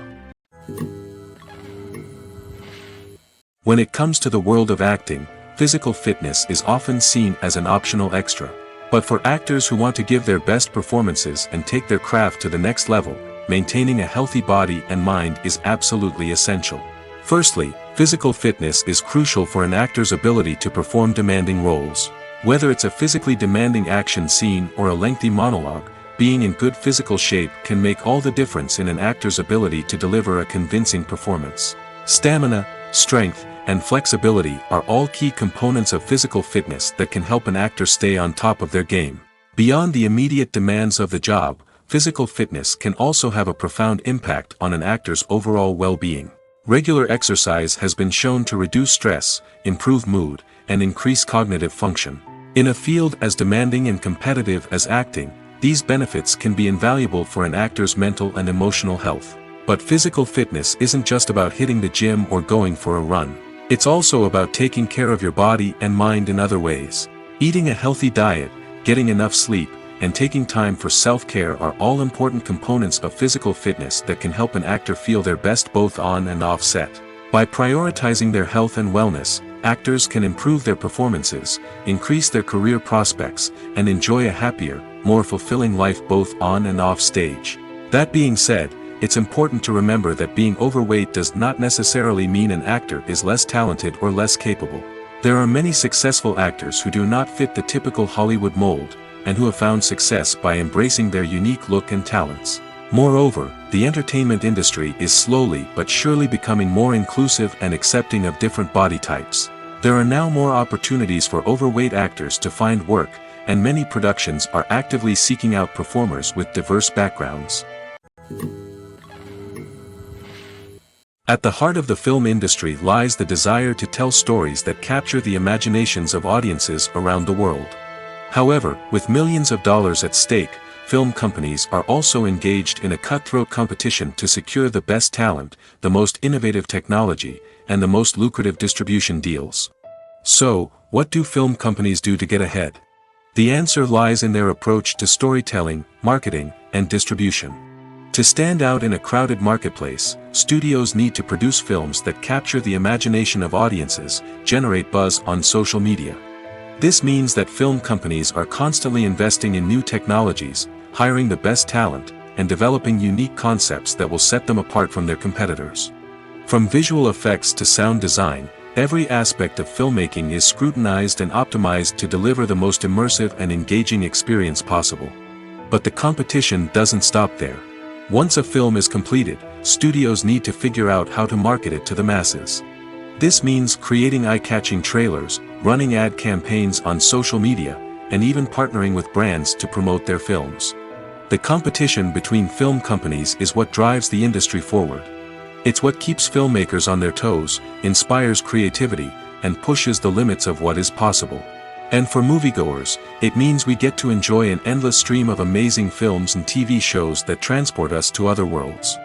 When it comes to the world of acting, physical fitness is often seen as an optional extra. But for actors who want to give their best performances and take their craft to the next level, maintaining a healthy body and mind is absolutely essential. Firstly, physical fitness is crucial for an actor's ability to perform demanding roles. Whether it's a physically demanding action scene or a lengthy monologue, being in good physical shape can make all the difference in an actor's ability to deliver a convincing performance. Stamina, strength, and flexibility are all key components of physical fitness that can help an actor stay on top of their game. Beyond the immediate demands of the job, physical fitness can also have a profound impact on an actor's overall well-being. Regular exercise has been shown to reduce stress, improve mood, and increase cognitive function. In a field as demanding and competitive as acting, these benefits can be invaluable for an actor's mental and emotional health. But physical fitness isn't just about hitting the gym or going for a run. It's also about taking care of your body and mind in other ways. Eating a healthy diet, getting enough sleep, and taking time for self-care are all important components of physical fitness that can help an actor feel their best both on and off set. By prioritizing their health and wellness, actors can improve their performances, increase their career prospects, and enjoy a happier, more fulfilling life both on and off stage. That being said, it's important to remember that being overweight does not necessarily mean an actor is less talented or less capable. There are many successful actors who do not fit the typical Hollywood mold, and who have found success by embracing their unique look and talents. Moreover, the entertainment industry is slowly but surely becoming more inclusive and accepting of different body types. There are now more opportunities for overweight actors to find work, and many productions are actively seeking out performers with diverse backgrounds. At the heart of the film industry lies the desire to tell stories that capture the imaginations of audiences around the world. However, with millions of dollars at stake, film companies are also engaged in a cutthroat competition to secure the best talent, the most innovative technology, and the most lucrative distribution deals. So, what do film companies do to get ahead? The answer lies in their approach to storytelling, marketing, and distribution. To stand out in a crowded marketplace, studios need to produce films that capture the imagination of audiences, generate buzz on social media. This means that film companies are constantly investing in new technologies, hiring the best talent, and developing unique concepts that will set them apart from their competitors. From visual effects to sound design, every aspect of filmmaking is scrutinized and optimized to deliver the most immersive and engaging experience possible. But the competition doesn't stop there. Once a film is completed, studios need to figure out how to market it to the masses. This means creating eye-catching trailers, running ad campaigns on social media, and even partnering with brands to promote their films. The competition between film companies is what drives the industry forward. It's what keeps filmmakers on their toes, inspires creativity, and pushes the limits of what is possible. And for moviegoers, it means we get to enjoy an endless stream of amazing films and TV shows that transport us to other worlds.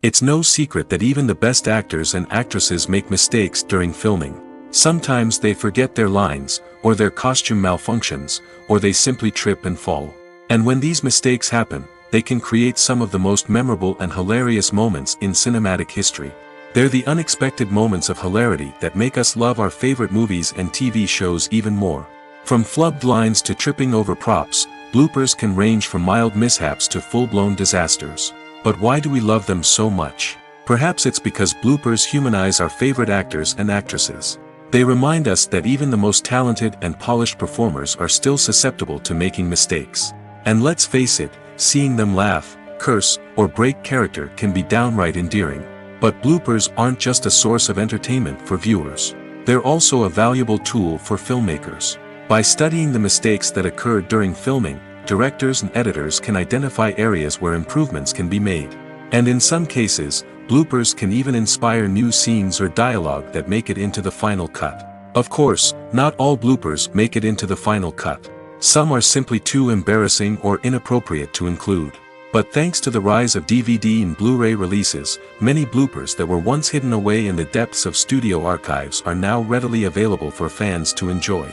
It's no secret that even the best actors and actresses make mistakes during filming. Sometimes they forget their lines, or their costume malfunctions, or they simply trip and fall. And when these mistakes happen, they can create some of the most memorable and hilarious moments in cinematic history. They're the unexpected moments of hilarity that make us love our favorite movies and TV shows even more. From flubbed lines to tripping over props, bloopers can range from mild mishaps to full-blown disasters. But why do we love them so much? Perhaps it's because bloopers humanize our favorite actors and actresses. They remind us that even the most talented and polished performers are still susceptible to making mistakes. And let's face it, seeing them laugh, curse, or break character can be downright endearing. But bloopers aren't just a source of entertainment for viewers. They're also a valuable tool for filmmakers. By studying the mistakes that occurred during filming, directors and editors can identify areas where improvements can be made. And in some cases, bloopers can even inspire new scenes or dialogue that make it into the final cut. Of course, not all bloopers make it into the final cut. Some are simply too embarrassing or inappropriate to include. But thanks to the rise of DVD and Blu-ray releases, many bloopers that were once hidden away in the depths of studio archives are now readily available for fans to enjoy.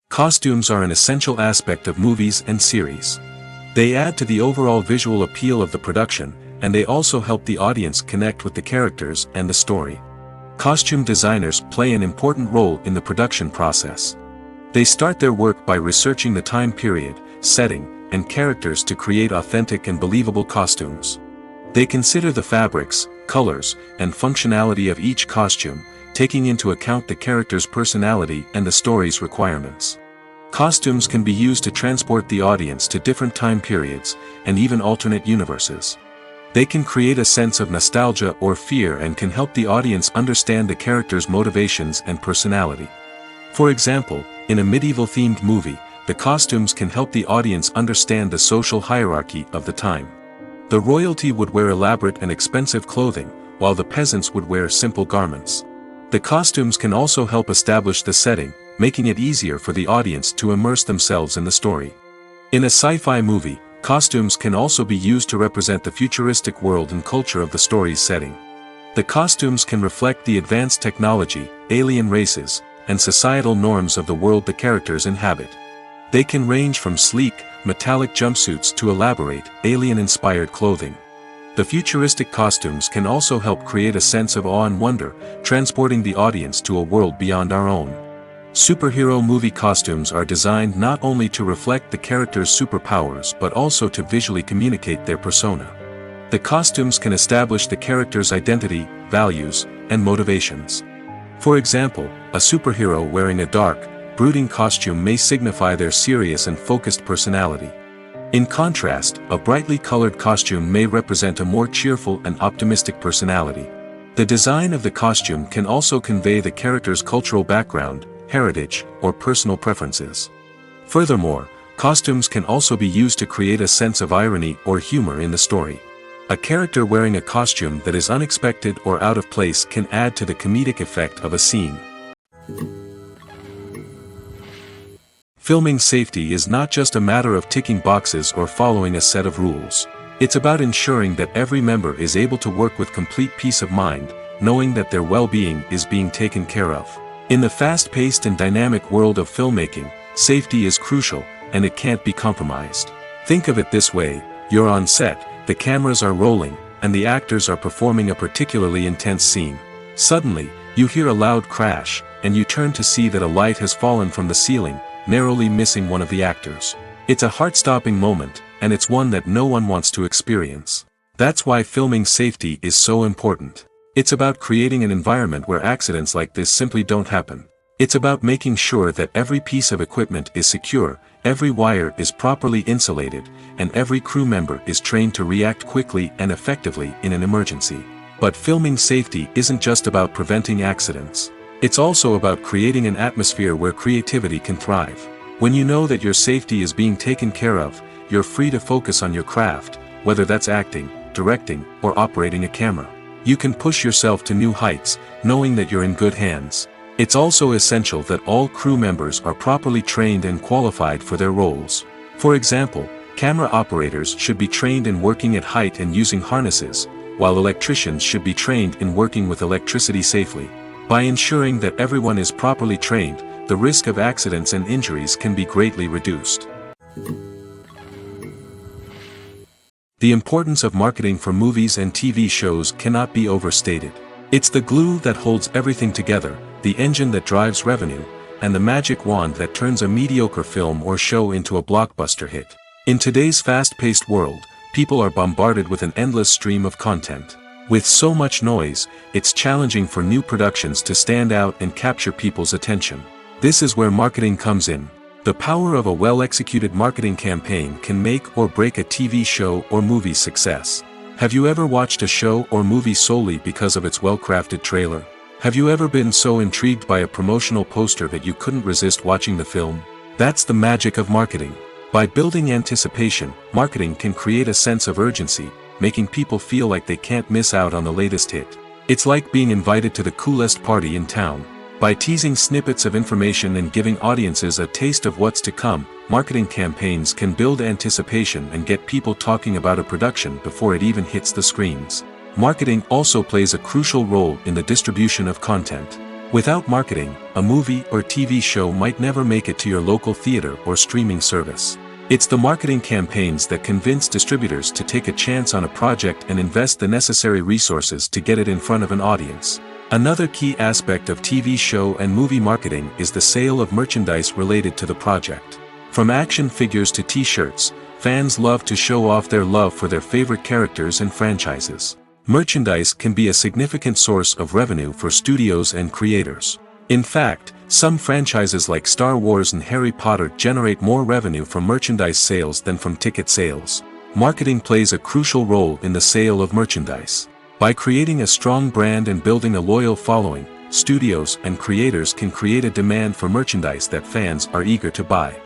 Costumes are an essential aspect of movies and series. They add to the overall visual appeal of the production, and they also help the audience connect with the characters and the story. Costume designers play an important role in the production process. They start their work by researching the time period, setting, and characters to create authentic and believable costumes. They consider the fabrics, colors, and functionality of each costume, taking into account the character's personality and the story's requirements. Costumes can be used to transport the audience to different time periods, and even alternate universes. They can create a sense of nostalgia or fear and can help the audience understand the character's motivations and personality. For example, in a medieval-themed movie, the costumes can help the audience understand the social hierarchy of the time. The royalty would wear elaborate and expensive clothing, while the peasants would wear simple garments. The costumes can also help establish the setting, making it easier for the audience to immerse themselves in the story. In a sci-fi movie, costumes can also be used to represent the futuristic world and culture of the story's setting. The costumes can reflect the advanced technology, alien races, and societal norms of the world the characters inhabit. They can range from sleek, metallic jumpsuits to elaborate, alien-inspired clothing. The futuristic costumes can also help create a sense of awe and wonder, transporting the audience to a world beyond our own. Superhero movie costumes are designed not only to reflect the character's superpowers but also to visually communicate their persona. The costumes can establish the character's identity, values, and motivations. For example, a superhero wearing a dark, brooding costume may signify their serious and focused personality. In contrast, a brightly colored costume may represent a more cheerful and optimistic personality. The design of the costume can also convey the character's cultural background, heritage, or personal preferences. Furthermore, costumes can also be used to create a sense of irony or humor in the story. A character wearing a costume that is unexpected or out of place can add to the comedic effect of a scene. Filming safety is not just a matter of ticking boxes or following a set of rules. It's about ensuring that every member is able to work with complete peace of mind, knowing that their well-being is being taken care of. In the fast-paced and dynamic world of filmmaking, safety is crucial, and it can't be compromised. Think of it this way: you're on set, the cameras are rolling, and the actors are performing a particularly intense scene. Suddenly, you hear a loud crash, and you turn to see that a light has fallen from the ceiling, narrowly missing one of the actors. It's a heart-stopping moment, and it's one that no one wants to experience. That's why filming safety is so important. It's about creating an environment where accidents like this simply don't happen. It's about making sure that every piece of equipment is secure, every wire is properly insulated, and every crew member is trained to react quickly and effectively in an emergency. But filming safety isn't just about preventing accidents. It's also about creating an atmosphere where creativity can thrive. When you know that your safety is being taken care of, you're free to focus on your craft, whether that's acting, directing, or operating a camera. You can push yourself to new heights, knowing that you're in good hands. It's also essential that all crew members are properly trained and qualified for their roles. For example, camera operators should be trained in working at height and using harnesses, while electricians should be trained in working with electricity safely. By ensuring that everyone is properly trained, the risk of accidents and injuries can be greatly reduced. The importance of marketing for movies and TV shows cannot be overstated. It's the glue that holds everything together, the engine that drives revenue, and the magic wand that turns a mediocre film or show into a blockbuster hit. In today's fast-paced world, people are bombarded with an endless stream of content. With so much noise, it's challenging for new productions to stand out and capture people's attention. This is where marketing comes in. The power of a well-executed marketing campaign can make or break a TV show or movie's success. Have you ever watched a show or movie solely because of its well-crafted trailer? Have you ever been so intrigued by a promotional poster that you couldn't resist watching the film? That's the magic of marketing. By building anticipation, marketing can create a sense of urgency, making people feel like they can't miss out on the latest hit. It's like being invited to the coolest party in town. By teasing snippets of information and giving audiences a taste of what's to come, marketing campaigns can build anticipation and get people talking about a production before it even hits the screens. Marketing also plays a crucial role in the distribution of content. Without marketing, a movie or TV show might never make it to your local theater or streaming service. It's the marketing campaigns that convince distributors to take a chance on a project and invest the necessary resources to get it in front of an audience. Another key aspect of TV show and movie marketing is the sale of merchandise related to the project. From action figures to t-shirts, fans love to show off their love for their favorite characters and franchises. Merchandise can be a significant source of revenue for studios and creators. In fact, some franchises like Star Wars and Harry Potter generate more revenue from merchandise sales than from ticket sales. Marketing plays a crucial role in the sale of merchandise. By creating a strong brand and building a loyal following, studios and creators can create a demand for merchandise that fans are eager to buy.